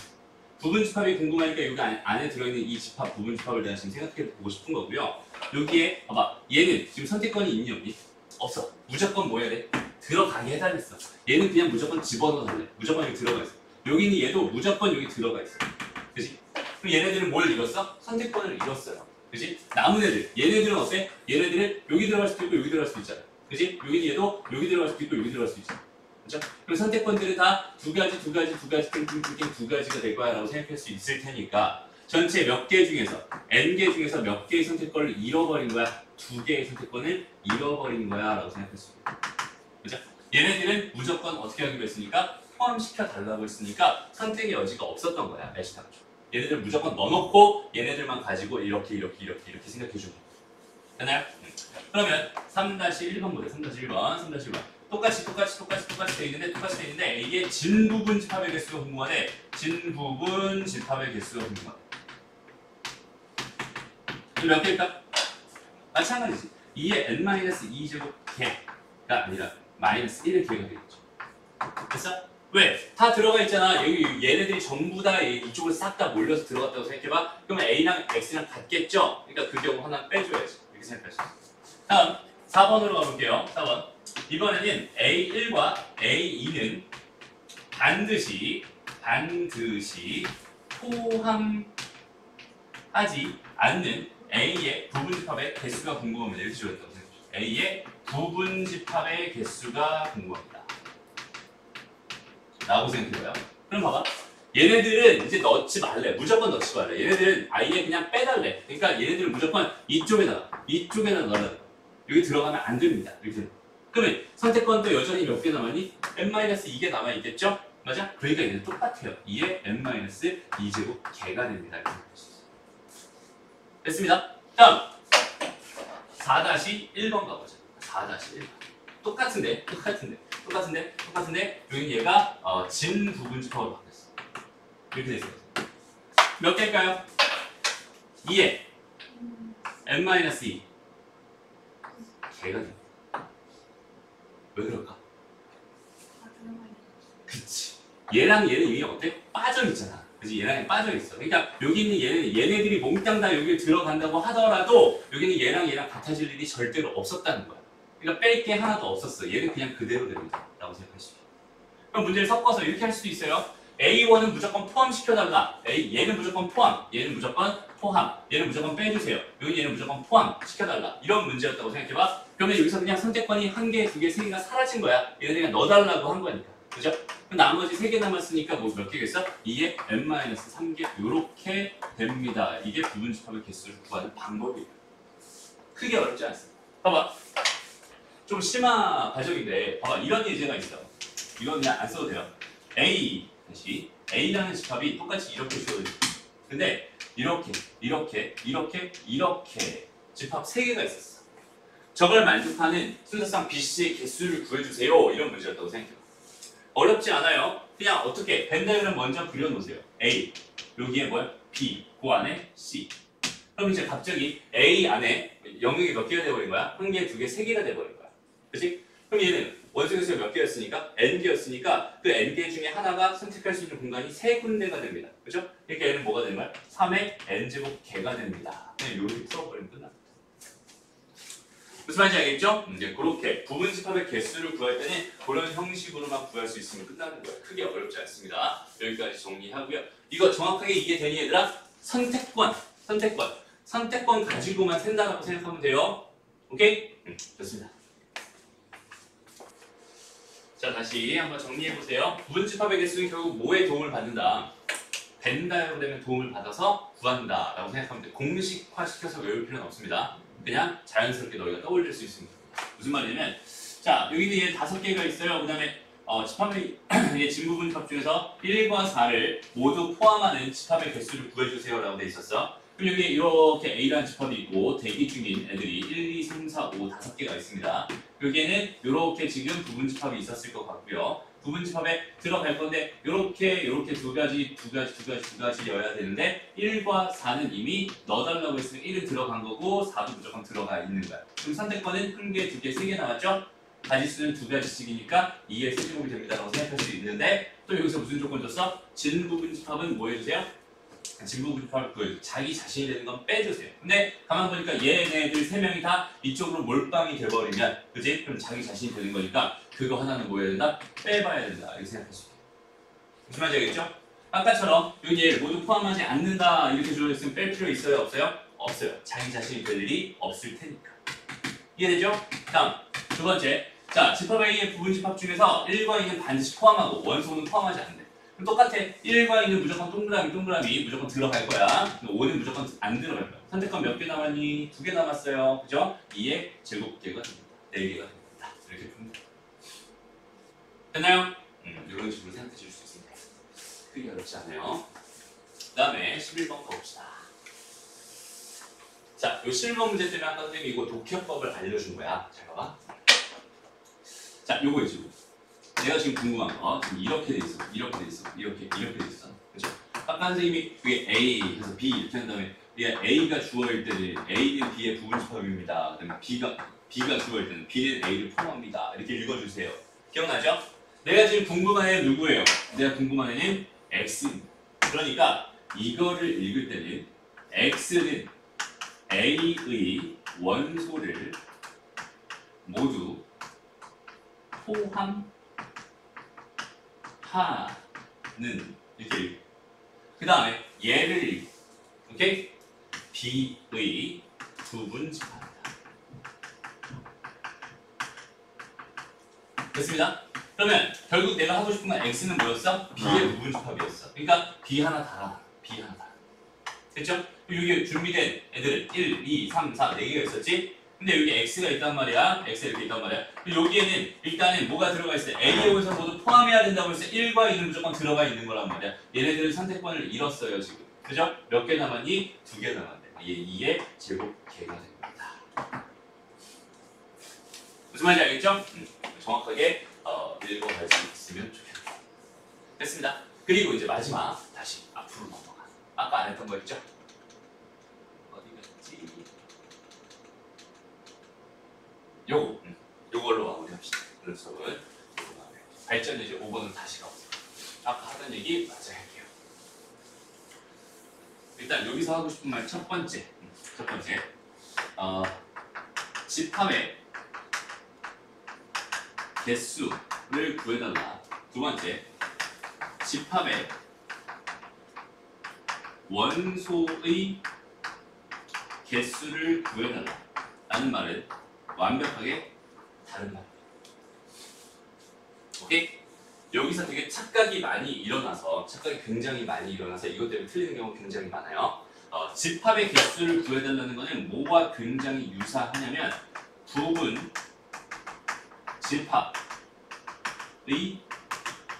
부분 집합이 궁금하니까 여기 안에 들어있는 이 집합, 부분 집합을 내가 지금 생각해 보고 싶은 거고요. 여기에 봐봐. 얘는 지금 선택권이 있니 없니? 없어. 무조건 뭐 해야 돼? 들어가게 해달랬어. 얘는 그냥 무조건 집어넣어 달래. 무조건 여기 들어가 있어. 여기 있는 얘도 무조건 여기 들어가 있어. 그치? 그럼 얘네들은 뭘 잃었어? 선택권을 잃었어요. 그치? 남은 애들. 얘네들은 어때? 얘네들은 여기 들어갈 수도 있고 여기 들어갈 수도 있잖아. 그치? 여기 얘도 여기 들어갈 수도 있고 여기 들어갈 수도 있잖아. 그렇죠? 그럼 선택권들은 다 두 가지 땡땡땡땡 두 가지가 될 거야 라고 생각할 수 있을 테니까 전체 몇 개 중에서 N개 중에서 몇 개의 선택권을 잃어버린 거야? 2개의 선택권을 잃어버린 거야 라고 생각할 수 있어요. 그죠? 얘네들은 무조건 어떻게 하기로 했으니까 포함시켜 달라고 했으니까 선택의 여지가 없었던 거야. 애시당초. 얘네들 무조건 넣어놓고 얘네들만 가지고 이렇게 생각해 주면 돼. 되나요? 그러면 3-1번 보자. 3-1번. 똑같이 돼 있는데 A의 진 부분 집합의 개수가 궁금하대. 진 부분 집합의 개수가 궁금하대. 몇 개일까? 마찬가지지. 2의 n-2제곱 개가 아니라 마이너스 1의 개가 되겠죠. 됐어? 왜? 다 들어가 있잖아. 여기 얘네들이 전부 다 이쪽으로 싹 다 몰려서 들어갔다고 생각해봐. 그러면 A랑 X랑 같겠죠? 그러니까 그 경우 하나 빼줘야지. 이렇게 생각할 수 있어. 다음 4번으로 가볼게요. 4번. 이번에는 A1과 A2는 반드시 포함하지 않는 A의 부분집합의 개수가 궁금합니다. 이렇게 주어졌다고 생각해요. A의 부분집합의 개수가 궁금합니다. 라고 생각해봐요. 그럼 봐봐. 얘네들은 이제 넣지 말래. 무조건 넣지 말래. 얘네들은 아예 그냥 빼달래. 그러니까 얘네들은 무조건 이쪽에다 넣어야 돼. 여기 들어가면 안 됩니다. 이렇게. 그러면 선택권도 여전히 몇 개 남았니? n-2개 남아있겠죠? 맞아? 그러니까 얘는 똑같아요. 2의 n-2제곱 개가 됩니다. 이렇게 생각할 수 있어요. 됐습니다. 다음 4-1번 가보자. 4-1번. 똑같은데 여기 얘가 진 부분집합으로 바뀌었어. 이렇게 돼 있어요. 몇 개일까요? 2의 n-2 개가 됩니다. 왜 그럴까? 다 들어가 있는 그치. 얘랑 얘는 이미 어때? 빠져있잖아. 그치? 얘랑 빠져있어. 그러니까 여기 있는 얘네들이 몽땅 다 여기 들어간다고 하더라도 여기는 얘랑 같아질 일이 절대로 없었다는 거야. 그러니까 뺄 게 하나도 없었어. 얘는 그냥 그대로 됩니다. 라고 생각할 수 있어. 그럼 문제를 섞어서 이렇게 할 수도 있어요. A1은 무조건 포함시켜달라. 얘는 무조건 포함. 얘는 무조건 포함. 얘는 무조건 빼주세요. 얘는 무조건 포함시켜달라. 이런 문제였다고 생각해봐. 그러면 여기서 그냥 선택권이 1개, 2개, 3개가 사라진 거야. 얘는 그냥 넣어달라고 한 거니까. 그죠? 그럼 나머지 3개 남았으니까 뭐 몇 개겠어? 2의 n-3개 요렇게 됩니다. 이게 부분집합의 개수를 구하는 방법이에요. 크게 어렵지 않습니다. 봐봐. 좀 심화 과정인데 봐봐. 이런 예제가 있어. 이건 그냥 안 써도 돼요. A라는 집합이 똑같이 이렇게 주어져. 근데 이렇게 집합 3개가 있었어. 저걸 만족하는 순서상 BC의 개수를 구해주세요. 이런 문제였다고 생각해요. 어렵지 않아요. 그냥 어떻게 벤다이그램 먼저 그려놓으세요. A 여기에 뭐야? B 그 안에 C. 그럼 이제 갑자기 A 안에 영역이 몇 개가 돼버린 거야? 1개, 2개, 3개가 돼버린 거야. 그치? 그럼 얘는 원소개수가 몇 개였으니까? N개였으니까 그 N개 중에 하나가 선택할 수 있는 공간이 3군데가 됩니다. 그죠? 그러니까 얘는 뭐가 되는 거야? 3의 N제곱 개가 됩니다. 그냥 요렇게 풀어버리면 끝납니다. 무슨 말인지 알겠죠? 이제 그렇게 부분집합의 개수를 구할 때는 그런 형식으로만 구할 수 있으면 끝나는 거예요. 크게 어렵지 않습니다. 여기까지 정리하고요. 이거 정확하게 이해되니 얘들아? 선택권 가지고만 센다라고 생각하면 돼요. 오케이? 좋습니다. 자, 다시 한번 정리해보세요. 부분집합의 개수는 결국 뭐에 도움을 받는다? 벤다이어그램에 도움을 받아서 구한다 라고 생각하면 돼요. 공식화시켜서 외울 필요는 없습니다. 그냥 자연스럽게 너희가 떠올릴 수 있습니다. 무슨 말이냐면 자, 여기는 얘 5개가 있어요. 그 다음에 집합의 진부분집합 중에서 1과 4를 모두 포함하는 집합의 개수를 구해주세요 라고 돼 있었어. 그럼 여기 이렇게 A라는 집합이 있고 대기 중인 애들이 1, 2, 3, 4, 5, 5개가 있습니다. 여기에는 이렇게 지금 부분집합이 있었을 것 같고요. 부분집합에 들어갈 건데 이렇게 두 가지여야 되는데 1과 4는 이미 넣어달라고 했으면 1은 들어간 거고 4도 무조건 들어가 있는 거야. 그럼 선택권은 1개, 2개, 3개 남았죠? 가지수는 2가지씩이니까 2의 세제곱이 됩니다 라고 생각할 수 있는데 또 여기서 무슨 조건 줬어? 진부분집합은 뭐 해주세요? 진부분집합을 구해주세요. 자기 자신이 되는 건 빼주세요. 근데 가만 보니까 얘네들 3명이 다 이쪽으로 몰빵이 돼버리면 그지? 그럼 자기 자신이 되는 거니까 그거 하나는 뭐 해야 된다? 빼봐야 된다. 이렇게 생각할 수 있어요. 무슨 말인지 알겠죠? 아까처럼 여기 모두 포함하지 않는다 이렇게 주어졌으면 뺄 필요 있어요? 없어요? 없어요. 자기 자신이 될 일이 없을 테니까. 이해되죠? 다음 두 번째. 자, 집합 A의 부분집합 중에서 1과 2는 반드시 포함하고 원소는 포함하지 않는데 그럼 똑같아. 1과 2는 무조건 동그라미 무조건 들어갈 거야. 5는 무조건 안 들어갈 거야. 선택권 몇 개 남았니? 2개 남았어요. 그죠? 2의 제곱개가 됩니다. 4개가 됩니다. 이렇게 푸면 돼요. 됐나요? 이런 식으로 생각해 줄 수 있습니다. 크게 어렵지 않아요. 그 다음에 11번 가봅시다. 자, 이 11번 문제 때문에 아까 선생님이 이거 독해법을 알려준 거야. 잘 봐봐. 자, 요거 지금 내가 지금 궁금한 거 지금 이렇게 돼 있어. 그죠? 아까 아까 선생님이 그게 A 해서 B 이렇게 한 다음에 A가 주어일 때는 A는 B의 부분 집합입니다. 그다음에 B가 주어일 때는 B는 A를 포함합니다. 이렇게 읽어주세요. 기억나죠? 내가 지금 궁금한 애는 누구예요? 내가 궁금한 애는 X입니다. 그러니까 이거를 읽을 때는 X는 A의 원소를 모두 포함하는 이렇게 읽고 그 다음에 얘를 읽고 오케이? B의 부분 집합이다. 됐습니다? 그러면 결국 내가 하고 싶은 건 X는 뭐였어? B의 부분 집합이었어. 그러니까 B 하나 달아. B 하나 달아. 됐죠? 여기 준비된 애들은 1, 2, 3, 4, 4개가 있었지? 근데 여기 X가 있단 말이야. X가 이렇게 있단 말이야. 여기에는 일단은 뭐가 들어가 있어요? A에 오서 모두 포함해야 된다고 해서 1과 2는 무조건 들어가 있는 거란 말이야. 얘네들은 선택권을 잃었어요, 지금. 그죠? 몇 개 남았니? 2개 남았네. 얘 2의 제곱개가 됩니다. 무슨 말인지 알겠죠? 정확하게 읽어갈 수 있으면 좋겠다. 됐습니다. 그리고 이제 마지막 다시 앞으로 넘어가. 아까 안 했던 거 있죠? 어디 갔지? 요걸로 마무리합시다. 그래서 발전 이제 5번은 다시 가보세요. 아까 하던 얘기 마저 할게요. 일단 여기서 하고 싶은 말 첫 번째, 집합의 개수를 구해달라. 두 번째, 집합의 원소의 개수를 구해달라. 라는 말은 완벽하게 다른 말이에요. 오케이? 여기서 되게 착각이 굉장히 많이 일어나서 이것 때문에 틀리는 경우가 굉장히 많아요. 집합의 개수를 구해달라는 것은 뭐와 굉장히 유사하냐면 부분 집합의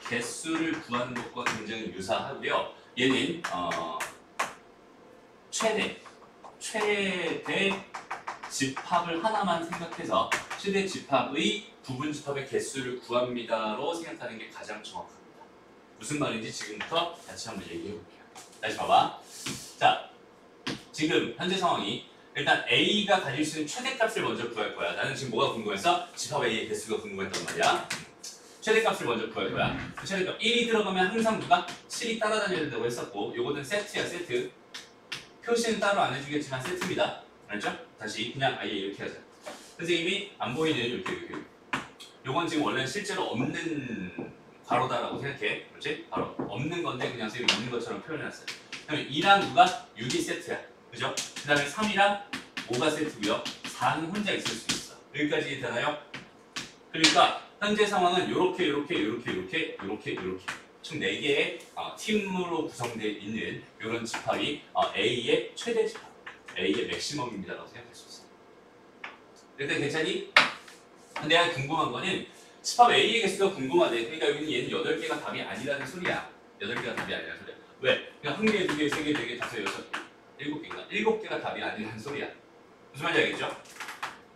개수를 구하는 것과 굉장히 유사하고요. 얘는 최대 집합을 하나만 생각해서 최대 집합의 부분 집합의 개수를 구합니다로 생각하는 게 가장 정확합니다. 무슨 말인지 지금부터 같이 한번 얘기해 볼게요. 다시 봐봐. 자, 지금 현재 상황이 일단 A가 가질 수 있는 최대값을 먼저 구할 거야. 나는 지금 뭐가 궁금해서 집합 A의 개수가 궁금했단 말이야. 최대값을 먼저 구할 거야. 그 최대값 1이 들어가면 항상 누가 7이 따라다녀야 된다고 했었고 요거는 세트야, 세트. 표시는 따로 안 해주겠지만 세트입니다. 알죠? 다시 그냥 아예 이렇게 하자. 선생님이 안 보이는 이렇게. 요건 지금 원래는 실제로 없는 괄호다라고 생각해. 그렇지? 바로 없는 건데 그냥 선생님이 있는 것처럼 표현해놨어요. 그다음에 2랑 누가 6이 세트야. 그죠? 그 다음에 3이랑 5가 세트고요. 4는 혼자 있을 수 있어. 여기까지 되나요? 그러니까 현재 상황은 요렇게 총 4개의 팀으로 구성되어 있는 이런 집합이 A의 최대 집합, A의 맥시멈입니다라고 생각할 수 있어요. 일단 괜찮니? 내가 궁금한 거는 집합 A의 개수가 궁금하대. 그러니까 여기는 얘는 8개가 답이 아니라는 소리야. 8개가 답이 아니라는 소리야. 왜? 그냥 1개, 2개, 3개, 4개, 5개, 6개 7개인가? 7개가 답이 아니라는 소리야. 무슨 말인지 알겠죠?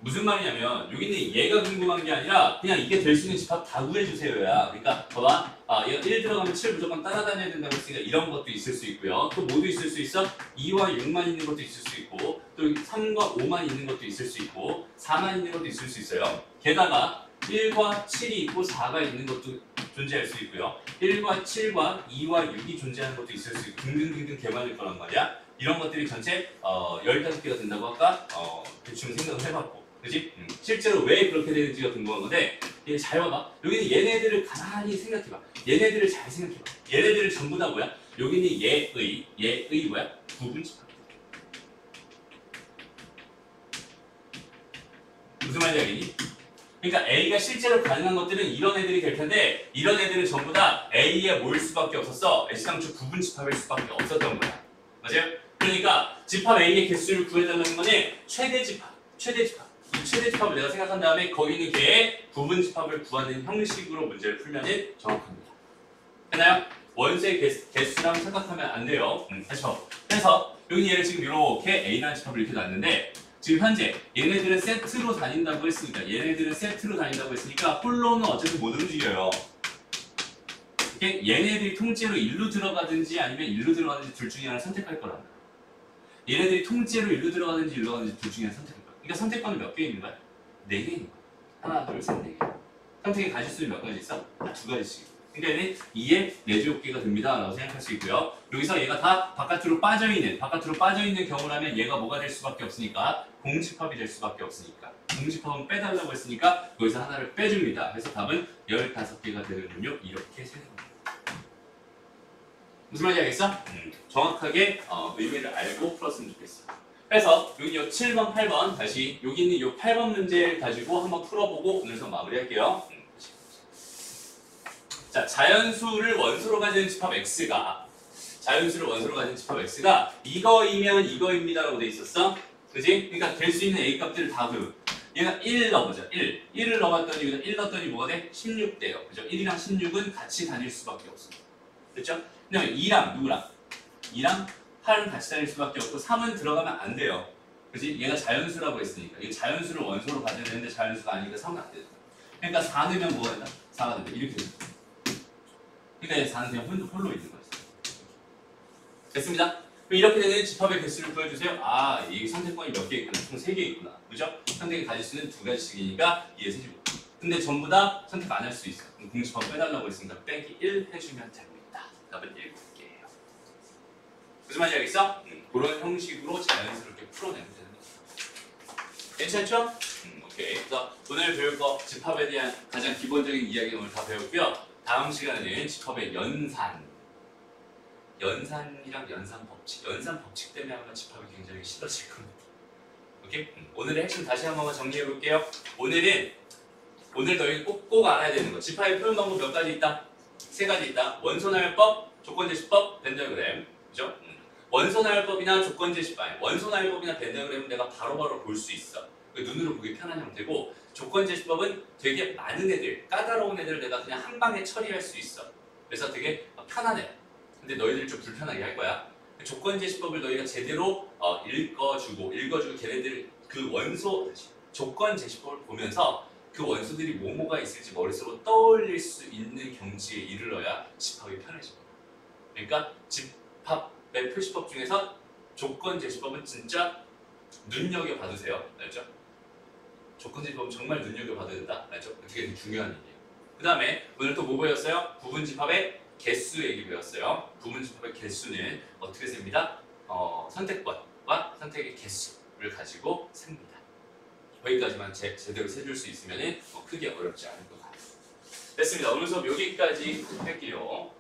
무슨 말이냐면 여기는 얘가 궁금한 게 아니라 그냥 이게 될 수 있는 집합 다 구해주세요야. 그러니까 봐봐. 얘가 1 들어가면 7 무조건 따라다녀야 된다고 했으니까 이런 것도 있을 수 있고요. 또 뭐도 있을 수 있어? 2와 6만 있는 것도 있을 수 있고 또 3과 5만 있는 것도 있을 수 있고 4만 있는 것도 있을 수 있어요. 게다가 1과 7이 있고 4가 있는 것도 존재할 수 있고요. 1과 7과 2와 6이 존재하는 것도 있을 수 있고 등등등등 개만일 거란 말이야. 이런 것들이 전체 15개가 된다고 아까 대충 생각을 해봤고 그지? 실제로 왜 그렇게 되는지가 궁금한 건데 얘 잘 봐봐. 여기는 얘네들을 가만히 생각해봐. 얘네들을 잘 생각해봐. 얘네들을 전부 다 뭐야? 여기는 얘의 뭐야? 부분 집합. 무슨 말인지 알겠니? 그러니까 A가 실제로 가능한 것들은 이런 애들이 될 텐데 이런 애들은 전부 다 A에 모일 수밖에 없었어. S상추 부분 집합일 수밖에 없었던 거야. 맞아요? 그러니까 집합 A의 개수를 구해달라는 거는 최대 집합. 이 최대 집합을 내가 생각한 다음에 거기 있는 걔의 부분 집합을 구하는 형식으로 문제를 풀면 정확합니다. 됐나요? 원소의 개수랑 생각하면 안 돼요. 다시 봐. 그래서 여기 얘를 지금 이렇게 A라는 집합을 이렇게 놨는데 지금 현재 얘네들은 세트로 다닌다고 했으니까 홀로는 어차피 못 움직여요. 얘네들이 통째로 1로 들어가든지 아니면 1로 들어가든지 둘 중에 하나를 선택할 거란 말이야. 얘네들이 통째로 1로 들어가든지 1로 가든지 둘 중에 하나 선택할 거야. 그러니까 선택권은 몇 개 있는 거야? 4개 있는 거야. 하나, 둘, 셋, 4개. 선택의 가지수는 몇 가지 있어? 다 2가지씩. 그러니까 얘는 2의 내주엽계가 됩니다 라고 생각할 수 있고요. 여기서 얘가 다 바깥으로 빠져있는 경우라면 얘가 뭐가 될 수밖에 없으니까 공집합이 될 수밖에 없으니까 공집합은 빼달라고 했으니까 여기서 하나를 빼줍니다. 그래서 답은 15개가 되는군요. 이렇게 생각합니다. 무슨 말인지 알겠어? 정확하게 의미를 알고 풀었으면 좋겠어. 그래서 여기 요 7번, 8번 다시 여기 있는 요 8번 문제를 가지고 한번 풀어보고 오늘 수업 마무리할게요. 자, 자연수를 원소로 가진 집합 X가 이거이면 이거입니다라고 돼 있었어. 그지? 그러니까 될 수 있는 A 값들을 다 그. 얘가 1 넣어보자. 1을 넣어봤더니 여기다 1 넣었더니 뭐가 돼? 16대요. 그죠? 1이랑 16은 같이 다닐 수밖에 없어. 그렇죠? 그다음에 2랑 누구랑? 2랑 8은 같이 다닐 수밖에 없고 3은 들어가면 안 돼요. 그지? 얘가 자연수라고 했으니까. 이게 자연수를 원소로 가져야 되는데 자연수가 아니니까 3은 안 된다. 그러니까 4 넣으면 뭐가 된다? 4가 된다. 이렇게 된다. 그러니까 4는 그냥 홀로 있는 거였어. 됐습니다. 그럼 이렇게 되는 집합의 개수를 보여주세요. 아, 이 선택권이 몇 개 있구나. 총 3개 있구나. 그죠? 선택의 가지수는 2가지씩이니까 2의 세제곱. 근데 전부 다 선택 안 할 수 있어. 그럼 공집합 빼달라고 했으니까 빼기 1 해주면 됩니다. 답은 7개예요. 무슨 말인지 알겠어? 그런 형식으로 자연스럽게 풀어내면 되는 거죠. 괜찮죠? 오케이. 그래서 오늘 배울 거 집합에 대한 가장 기본적인 이야기 오늘 다 배웠고요. 다음 시간에는 집합의 연산이랑 연산 법칙 때문에 아마 집합이 굉장히 싫어질 겁니다. 오케이? 오늘의 핵심 다시 한 번만 정리해 볼게요. 오늘 너희 꼭 알아야 되는 거. 집합의 표현 방법 몇 가지 있다? 3가지 있다. 원소나열법, 조건제시법, 벤더그램. 그죠? 원소나열법이나 조건제시법, 원소나열법이나 벤더그램은 내가 바로바로 볼 수 있어. 눈으로 보기 편한 형태고, 조건제시법은 되게 많은 애들, 까다로운 애들을 내가 그냥 한 방에 처리할 수 있어. 그래서 되게 편안해. 근데 너희들 좀 불편하게 할 거야. 조건제시법을 너희가 제대로 읽어주고 걔네들 그 원소 조건제시법을 보면서 그 원소들이 뭐가 있을지 머릿속으로 떠올릴 수 있는 경지에 이르러야 집합이 편해져. 그러니까 집합의 표시법 중에서 조건제시법은 진짜 눈여겨봐두세요. 알죠? 조건제시법은 정말 눈여겨봐둬야 된다. 알죠? 되게 중요한 얘기예요. 그 다음에 오늘 또 뭐 배웠어요? 부분집합의 개수 얘기 배웠어요. 부분집합의 개수는 어떻게 셉니다? 선택권과 선택의 개수를 가지고 셉니다. 거기까지만 제대로 세줄 수 있으면 크게 어렵지 않을 것 같아요. 됐습니다. 오늘 수업 여기까지 할게요.